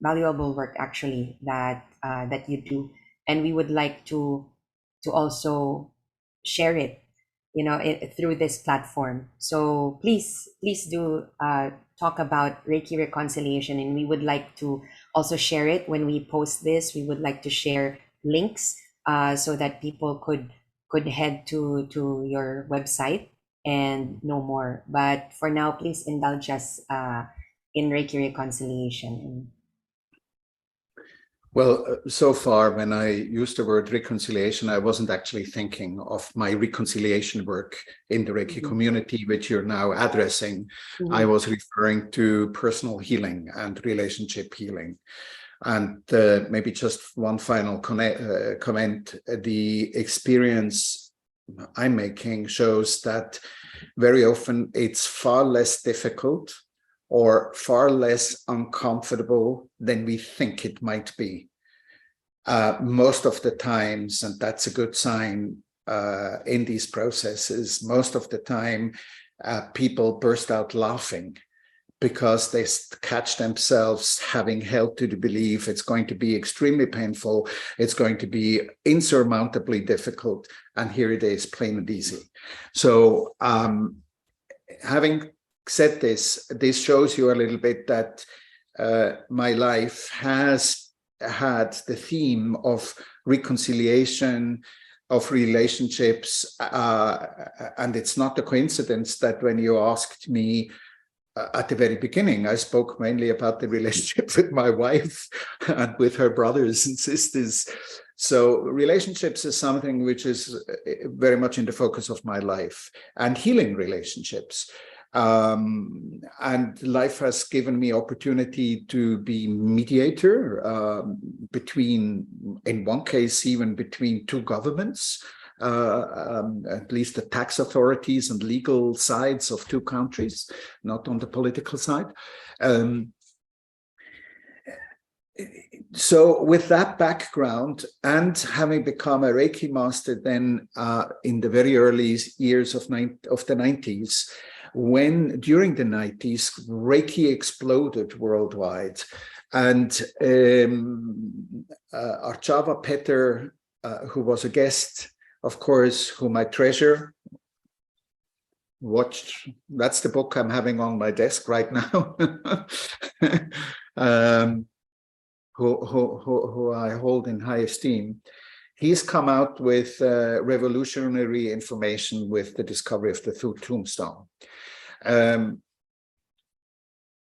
A: valuable work, actually, that you do, and we would like to also share it, through this platform. So please do talk about Reiki reconciliation, and we would like to also share it when we post this. We would like to share links so that people could head to your website and know more. But for now, please indulge us in Reiki reconciliation.
B: Well, so far, when I used the word reconciliation, I wasn't actually thinking of my reconciliation work in the Reiki community, which you're now addressing. I was referring to personal healing and relationship healing. And maybe just one final comment. The experience I'm making shows that very often it's far less difficult or far less uncomfortable than we think it might be. Most of the times, and that's a good sign in these processes, most of the time people burst out laughing because they catch themselves having held to the belief it's going to be extremely painful, it's going to be insurmountably difficult, and here it is, plain and easy. So having said this, this shows you a little bit that my life has had the theme of reconciliation, of relationships, and it's not a coincidence that when you asked me at the very beginning, I spoke mainly about the relationship with my wife and with her brothers and sisters. So relationships is something which is very much in the focus of my life, and healing relationships. And life has given me opportunity to be mediator between, in one case, even between two governments, at least the tax authorities and legal sides of two countries, not on the political side. So with that background and having become a Reiki master then in the very early years of the 90s, when during the 90s, Reiki exploded worldwide, and Archava Peter, who was a guest, of course, whom I treasure, watched, that's the book I'm having on my desk right now, who I hold in high esteem. He's come out with revolutionary information with the discovery of the tombstone. And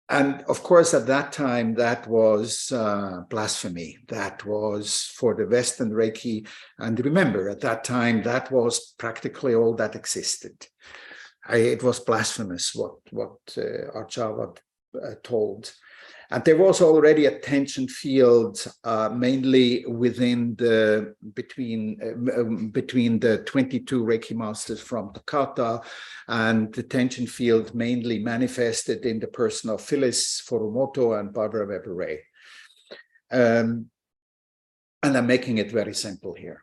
B: of course, at that time, that was blasphemy. That was for the Western Reiki. And remember, at that time, that was practically all that existed. It was blasphemous what Archava told. And there was already a tension field, mainly within the between the 22 Reiki masters from Takata, and the tension field mainly manifested in the person of Phyllis Furumoto and Barbara Weber-Ray. And I'm making it very simple here.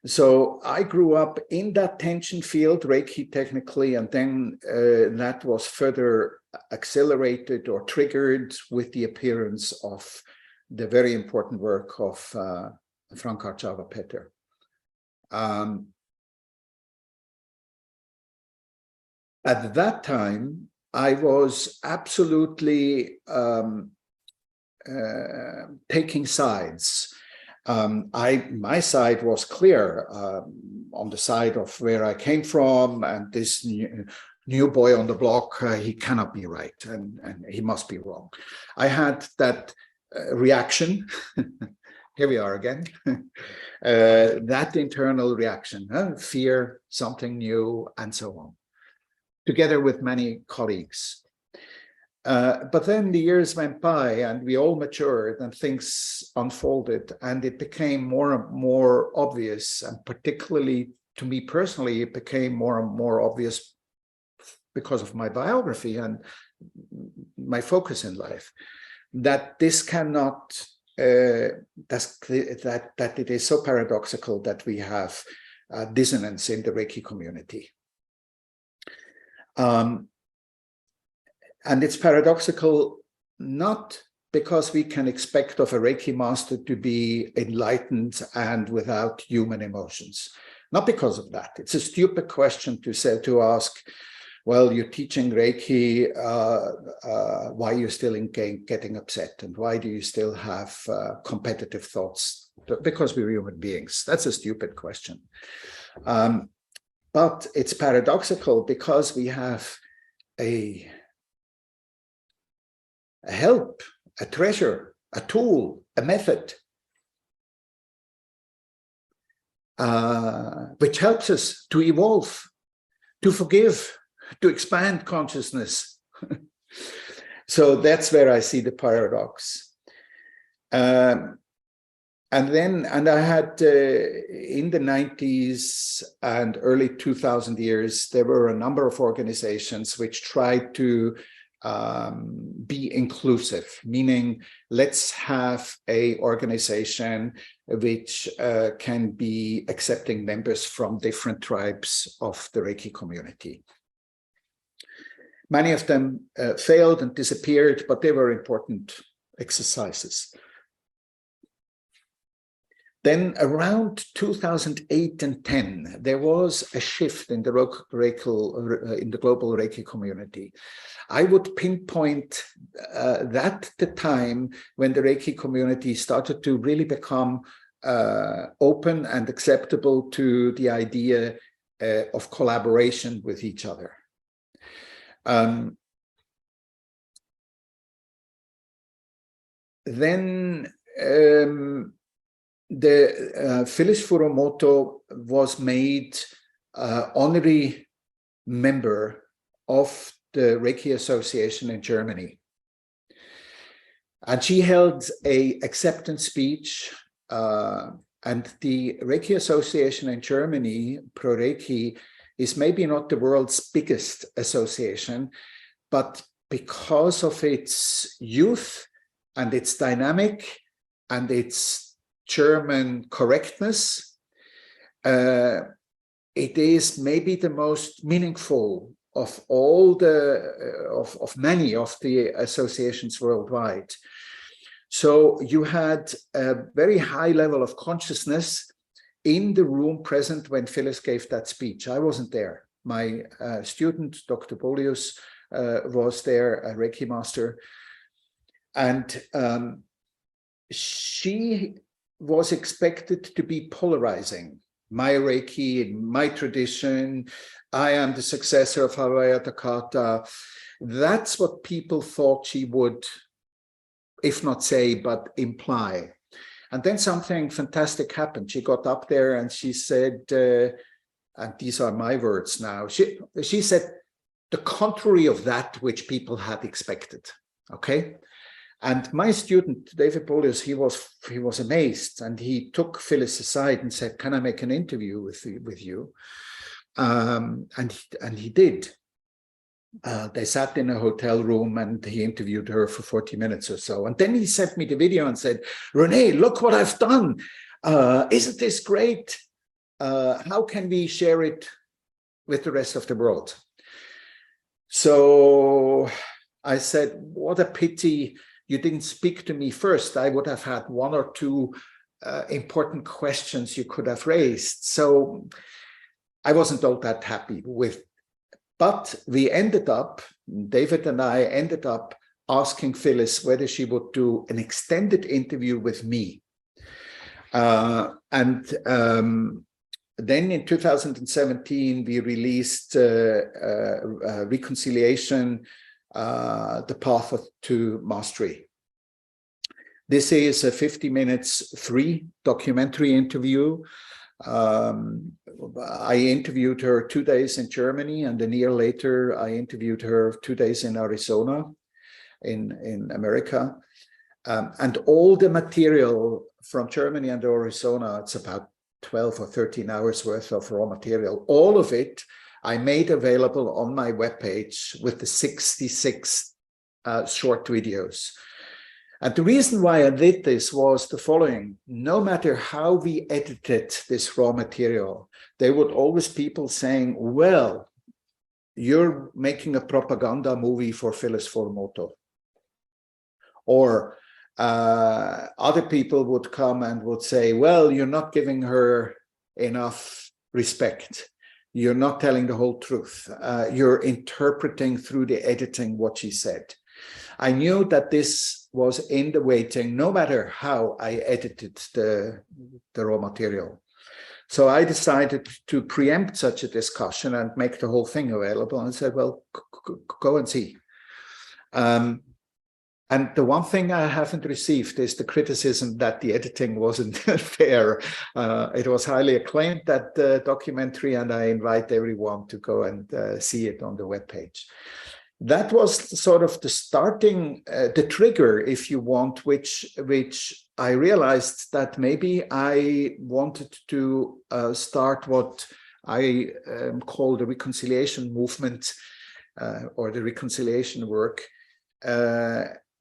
B: So I grew up in that tension field, Reiki technically, and then that was further accelerated or triggered with the appearance of the very important work of Frank Archava Peter. At that time, I was absolutely taking sides. My side was clear on the side of where I came from, and this new boy on the block, he cannot be right, and he must be wrong. I had that reaction. Here we are again. That internal reaction, fear, something new, and so on, together with many colleagues. But then the years went by and we all matured and things unfolded, and it became more and more obvious, and particularly to me personally, it became more and more obvious because of my biography and my focus in life, that this cannot, that it is so paradoxical that we have dissonance in the Reiki community. And it's paradoxical not because we can expect of a Reiki master to be enlightened and without human emotions. Not because of that. It's a stupid question to ask, well, you're teaching Reiki, why are you still getting upset? And why do you still have competitive thoughts? Because we're human beings. That's a stupid question. But it's paradoxical because we have a help, a treasure, a tool, a method which helps us to evolve, to forgive, to expand consciousness. So that's where I see the paradox. And I had in the 90s and early 2000 years, there were a number of organizations which tried to be inclusive, meaning let's have a organization which can be accepting members from different tribes of the Reiki community. Many of them failed and disappeared, but they were important exercises. Then around 2008 and 10, there was a shift in the global Reiki community. I would pinpoint that the time when the Reiki community started to really become open and acceptable to the idea of collaboration with each other. Then Phyllis Furumoto was made honorary member of the Reiki Association in Germany. And she held an acceptance speech, and the Reiki Association in Germany, Pro Reiki, is maybe not the world's biggest association, but because of its youth and its dynamic and its German correctness, it is maybe the most meaningful of all of many of the associations worldwide. So you had a very high level of consciousness in the room present when Phyllis gave that speech. I wasn't there. My student, Dr. Bolius, was there, a Reiki master. And she was expected to be polarizing. My Reiki, my tradition, I am the successor of Havaya Takata. That's what people thought she would, if not say, but imply. And then something fantastic happened. She got up there and she said, and these are my words now, she said the contrary of that which people had expected, okay? And my student, David Bolius, he was amazed, and he took Phyllis aside and said, can I make an interview with you? And he did. They sat in a hotel room and he interviewed her for 40 minutes or so. And then he sent me the video and said, René, look what I've done. Isn't this great? How can we share it with the rest of the world? So I said, what a pity you didn't speak to me first. I would have had one or two important questions you could have raised. So I wasn't all that happy with. But we ended up, David and I ended up asking Phyllis whether she would do an extended interview with me. Then in 2017, we released Reconciliation, the Path to Mastery. This is a 50 minutes free documentary interview. I interviewed her 2 days in Germany, and a year later, I interviewed her 2 days in Arizona, in America. And all the material from Germany and Arizona, it's about 12 or 13 hours worth of raw material. All of it I made available on my webpage with the 66 short videos. And the reason why I did this was the following. No matter how we edited this raw material, there would always people saying, well, you're making a propaganda movie for Phyllis Furumoto. Or other people would come and would say, well, you're not giving her enough respect. You're not telling the whole truth. You're interpreting through the editing what she said. I knew that this was in the waiting, no matter how I edited the raw material. So I decided to preempt such a discussion and make the whole thing available, and said, well, go and see. And the one thing I haven't received is the criticism that the editing wasn't fair. It was highly acclaimed, that documentary, and I invite everyone to go and see it on the webpage. That was sort of the starting, the trigger, if you want, which I realized that maybe I wanted to start what I call the reconciliation movement, or the reconciliation work.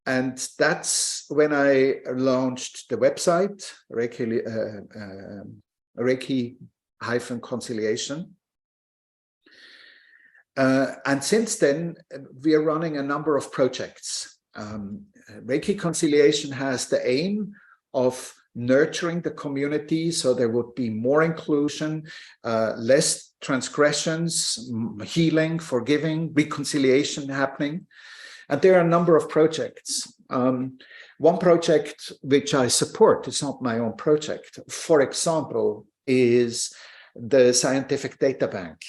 B: And that's when I launched the website, Reiki-Conciliation. And since then, we are running a number of projects. Reiki Conciliation has the aim of nurturing the community, so there would be more inclusion, less transgressions, healing, forgiving, reconciliation happening. And there are a number of projects. One project which I support, it's not my own project, for example, is the Scientific Data Bank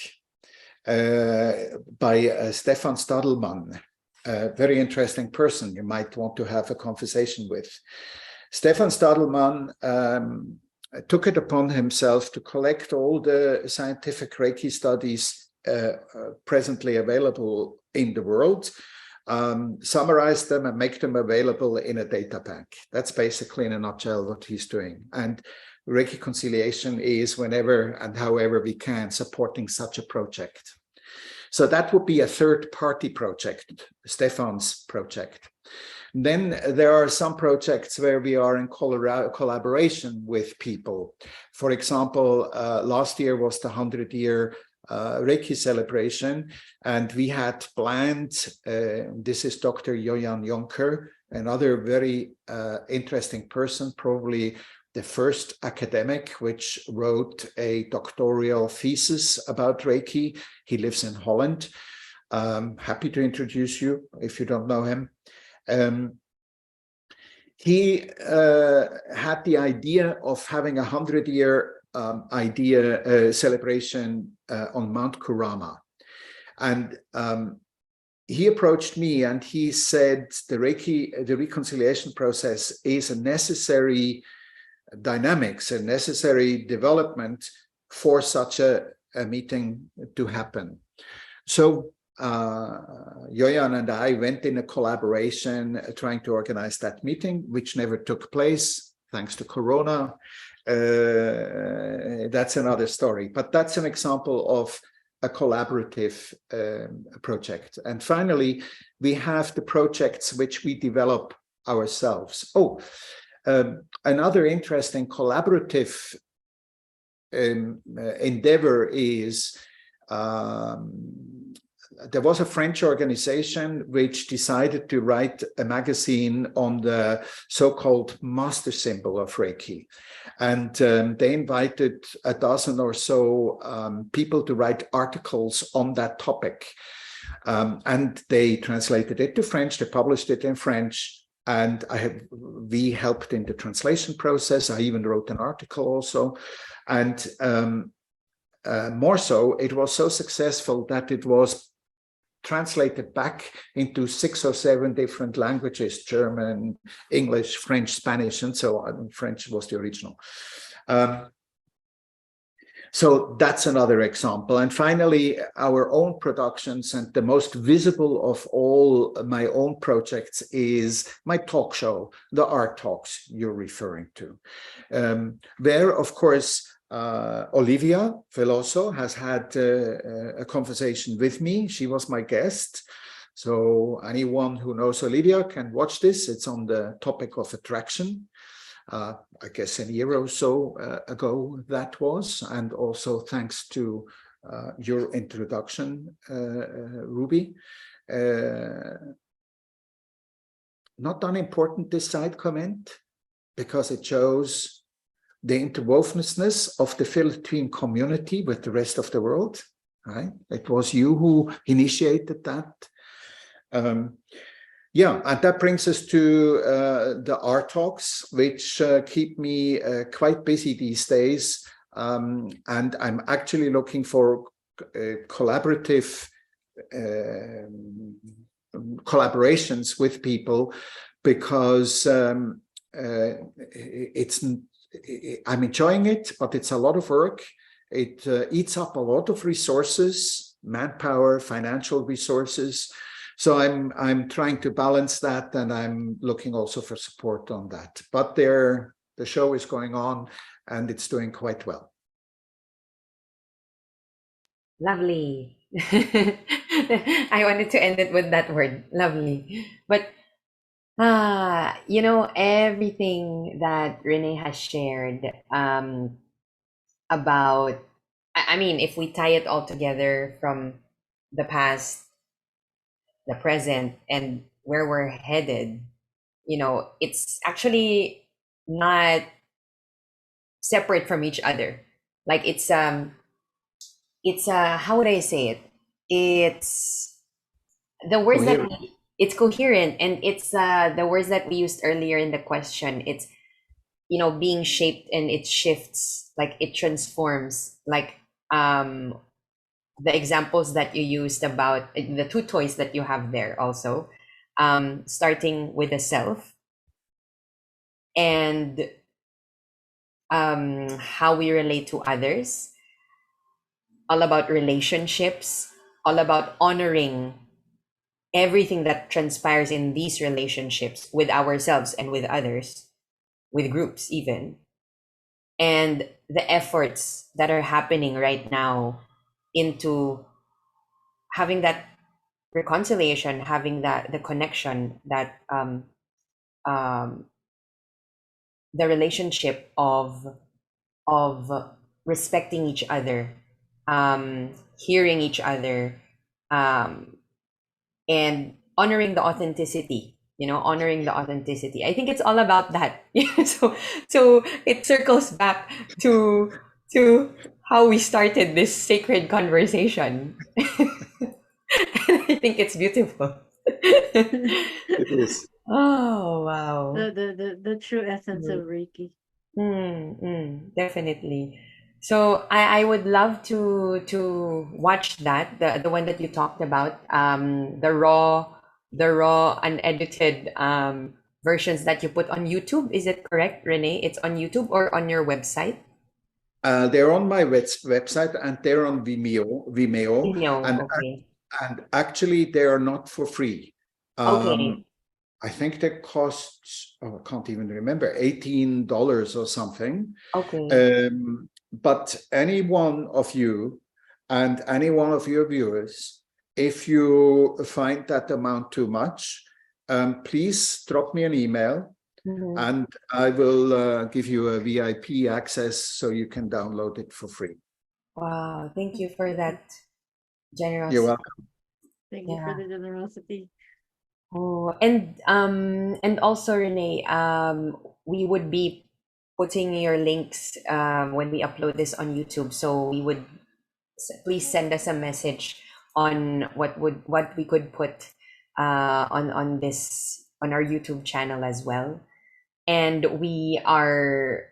B: by Stefan Stadelmann, a very interesting person you might want to have a conversation with. Stefan Stadelmann took it upon himself to collect all the scientific Reiki studies presently available in the world, summarize them and make them available in a data bank. That's basically in a nutshell what he's doing. And Reiki Conciliation is, whenever and however we can, supporting such a project. So that would be a third-party project, Stefan's project. Then there are some projects where we are in collaboration with people. For example, last year was the 100-year Reiki celebration, and we had planned, this is Dr. Jojan Jonker, another very interesting person, probably the first academic which wrote a doctoral thesis about Reiki. He lives in Holland. Happy to introduce you if you don't know him. He had the idea of having a 100-year celebration on Mount Kurama. And he approached me and he said the reconciliation process is a necessary dynamics, a necessary development for such a meeting to happen. So Jojan and I went in a collaboration trying to organize that meeting, which never took place thanks to Corona. That's another story, but that's an example of a collaborative project. And finally, we have the projects which we develop ourselves. Another interesting collaborative endeavor is there was a French organization which decided to write a magazine on the so-called master symbol of Reiki. And they invited a dozen or so people to write articles on that topic. And they translated it to French, they published it in French, and we helped in the translation process. I even wrote an article also. And more so, it was so successful that it was translated back into 6 or 7 different languages: German, English, French, Spanish, and so on. French was the original. So that's another example. And finally, our own productions, and the most visible of all my own projects is my talk show, the Art Talks you're referring to. Where, of course, Olivia Veloso has had a conversation with me. She was my guest. So anyone who knows Olivia can watch this. It's on the topic of attraction. I guess a year or so ago that was. And also thanks to your introduction, Ruby. Not unimportant, this side comment, because it shows the interwovenness of the Philippine community with the rest of the world. Right? It was you who initiated that. Yeah, and that brings us to the Art Talks, which keep me quite busy these days. And I'm actually looking for collaborations with people, because I'm enjoying it, but it's a lot of work. It eats up a lot of resources, manpower, financial resources. So I'm trying to balance that, and I'm looking also for support on that. But the show is going on, and it's doing quite well.
A: Lovely. I wanted to end it with that word, lovely. But you know, everything that Renee has shared about, I mean, if we tie it all together from the past, the present, and where we're headed, you know, it's actually not separate from each other. Like it's how would I say it? It's the words that
B: Coherent.
A: it's coherent, and it's the words that we used earlier in the question. It's, you know, being shaped, and it shifts, like it transforms, like um the examples that you used about the two toys that you have there also, starting with the self, and how we relate to others, all about relationships, all about honoring everything that transpires in these relationships with ourselves and with others, with groups even, and the efforts that are happening right now into having that reconciliation, having that the connection, that um, the relationship of respecting each other, hearing each other, um, and honoring the authenticity. You know, honoring the authenticity. I think it's all about that. So it circles back to to how we started this sacred conversation. I think it's beautiful.
B: It is.
A: Oh, wow.
C: The true essence of
A: Mm,
C: Reiki.
A: definitely. So I would love to watch that, the one that you talked about, the raw unedited versions that you put on YouTube. Is it correct, Renee? It's on YouTube or on your website?
B: They're on my website, and they're on Vimeo,
A: No,
B: and
A: okay.
B: actually they are not for free.
A: Okay.
B: I think they cost, oh, I can't even remember, $18 or something.
A: Okay.
B: But any one of you and any one of your viewers, if you find that amount too much, please drop me an email,
A: Mhm.
B: and I will give you a VIP access so you can download it for free.
A: Wow, thank you for that
B: You're
A: generosity.
B: welcome.
C: Thank you for
A: Yeah.
C: the generosity.
A: Oh, and also Renee, we would be putting your links when we upload this on YouTube. So we would please send us a message on what we could put on this on our YouTube channel as well. And we are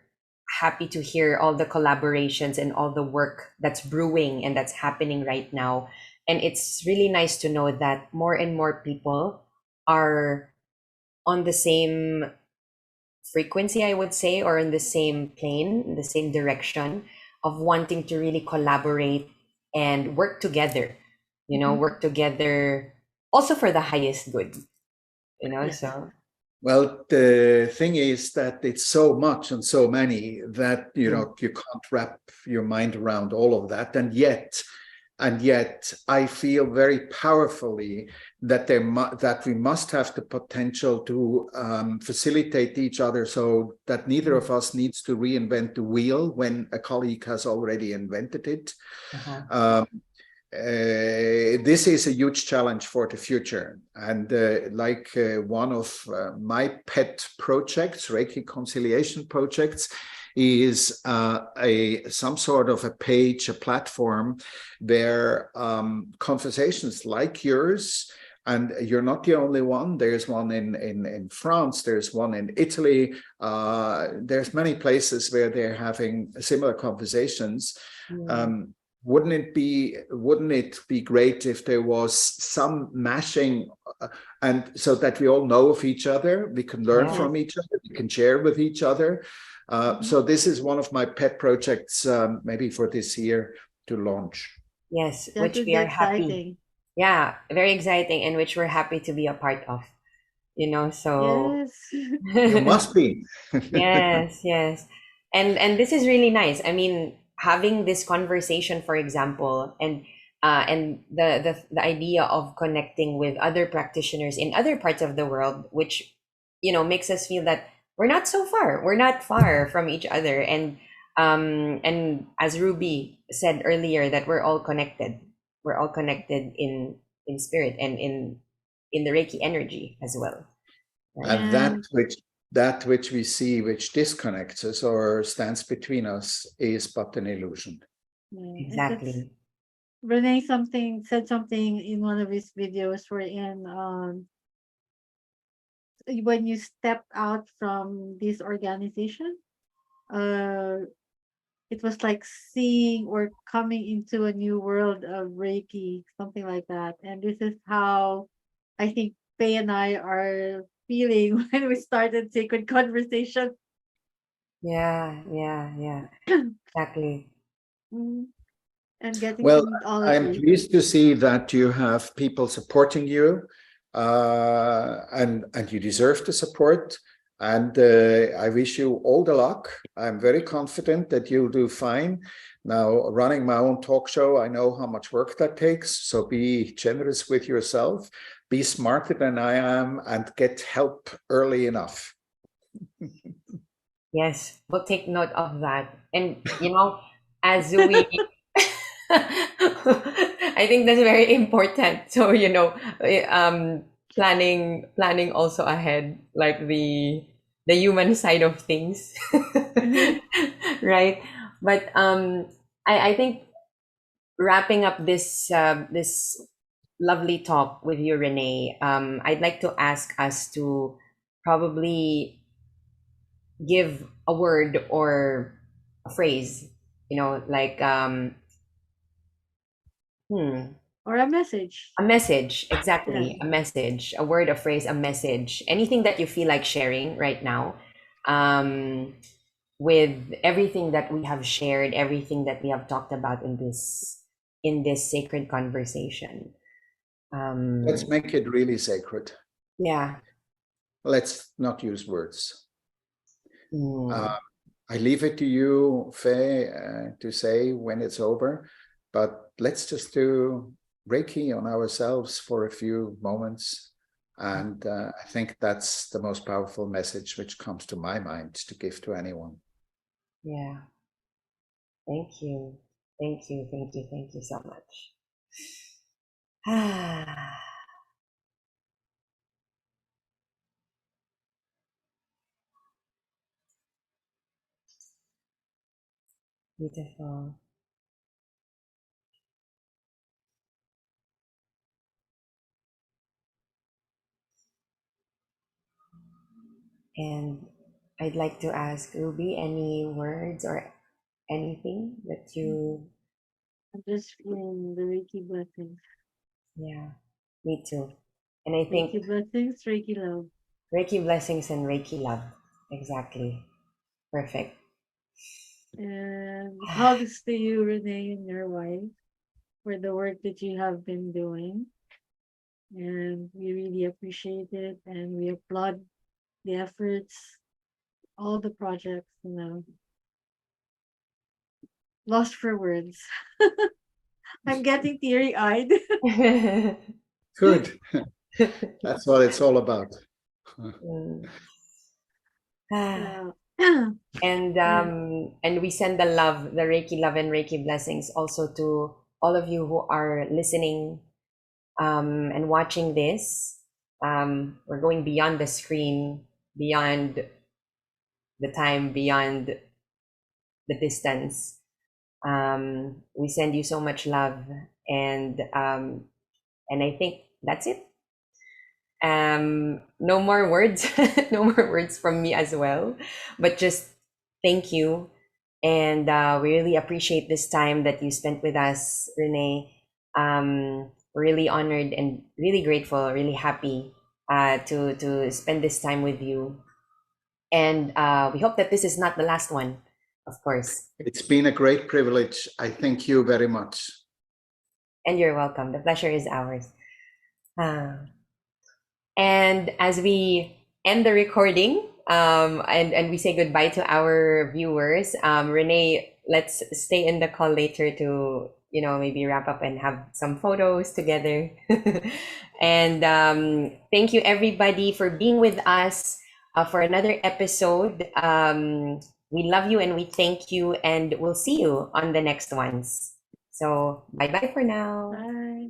A: happy to hear all the collaborations and all the work that's brewing and that's happening right now. And it's really nice to know that more and more people are on the same frequency, I would say, or in the same plane, in the same direction of wanting to really collaborate and work together,
C: Mhm.
A: work together also for the highest good,
C: Yes.
A: so.
B: Well, the thing is that it's so much and so many that you can't wrap your mind around all of that, and yet I feel very powerfully that that we must have the potential to facilitate each other, so that neither of us needs to reinvent the wheel when a colleague has already invented it.
A: Uh-huh.
B: This is a huge challenge for the future, and one of my pet projects, Reiki conciliation projects, is some sort of a page, a platform where conversations like yours, and you're not the only one. There's one in France, there's one in Italy, there's many places where they're having similar conversations. wouldn't it be great if there was some mashing, and so that we all know of each other, we can learn
A: Yeah.
B: from each other, we can share with each other. So this is one of my pet projects, maybe for this year, to launch.
A: Yes,
C: That
A: which
C: would
A: we
C: be
A: are happy.
C: exciting.
A: Yeah, very exciting, and which we're happy to be a part of. So
C: Yes.
B: You must be.
A: yes, yes. And this is really nice. I mean, having this conversation, for example, and the idea of connecting with other practitioners in other parts of the world, which makes us feel that we're not so far. We're not far from each other. And as Ruby said earlier, that we're all connected. We're all connected in spirit and in the Reiki energy as well. Right?
B: And
C: And
B: that which we see, which disconnects us or stands between us, is but an illusion.
C: and that's
A: Exactly.
C: Renee said something in one of his videos wherein when you step out from this organization, uh it was like seeing or coming into a new world of Reiki, something like that. And this is how I think Faye and I are feeling when we started Sacred Conversation.
A: Yeah, yeah, yeah. Exactly.
C: Mm, and getting to
B: Well,
C: meet all of
B: I'm
C: you.
B: pleased to see that you have people supporting you, and you deserve the support. And I wish you all the luck. I'm very confident that you'll do fine. Now, running my own talk show, I know how much work that takes. So be generous with yourself, be smarter than I am, and get help early enough.
A: Yes, we'll take note of that. And as we I think that's very important. So, planning also ahead, like the human side of things.
C: Mhm.
A: Right? But I think wrapping up this lovely talk with you, Renee, I'd like to ask us to probably give a word or a phrase, like hmm,
C: Or a message.
A: a message,
C: Yes.
A: exactly, a message, a word, a phrase, a message, anything that you feel like sharing right now, um, with everything that we have shared, everything that we have talked about in this sacred conversation.
B: Let's
A: Um,
B: make it really sacred.
A: yeah.
B: Let's not use words.
A: Mm,
B: I leave it to you, Faye, to say when it's over, but let's just do Reiki on ourselves for a few moments. And I think that's the most powerful message which comes to my mind to give to anyone.
A: yeah. Thank you. Thank you. Thank you. Thank you so much. Beautiful. And I'd like to ask Ruby, any words or anything that you,
C: I'm just feeling the Reiki blessings.
A: yeah, me too. And I
C: Reiki
A: think
C: blessings, Reiki love.
A: Reiki blessings and Reiki love. Exactly. Perfect.
C: And hugs to you, Renee, and your wife for the work that you have been doing. And we really appreciate it and we applaud the efforts, all the projects, lost for words. I'm getting teary eyed.
B: Good. That's what it's all about.
A: Mm. Ah,
C: So,
A: and
C: yeah,
A: we send the love, the Reiki love and Reiki blessings also to all of you who are listening, and watching this. We're going beyond the screen, beyond the time, beyond the distance. We send you so much love, and I think that's it. No more words, no more words from me as well, but just thank you. And we really appreciate this time that you spent with us, Renee. We're really honored and really grateful, really happy to spend this time with you. And we hope that this is not the last one, of course.
B: It's been a great privilege. I thank you very much.
A: And you're welcome. The pleasure is ours. And as we end the recording, and we say goodbye to our viewers, Renee, let's stay in the call later to, maybe wrap up and have some photos together. And thank you everybody for being with us for another episode. We love you and we thank you, and we'll see you on the next ones. So bye bye for now.
C: Bye.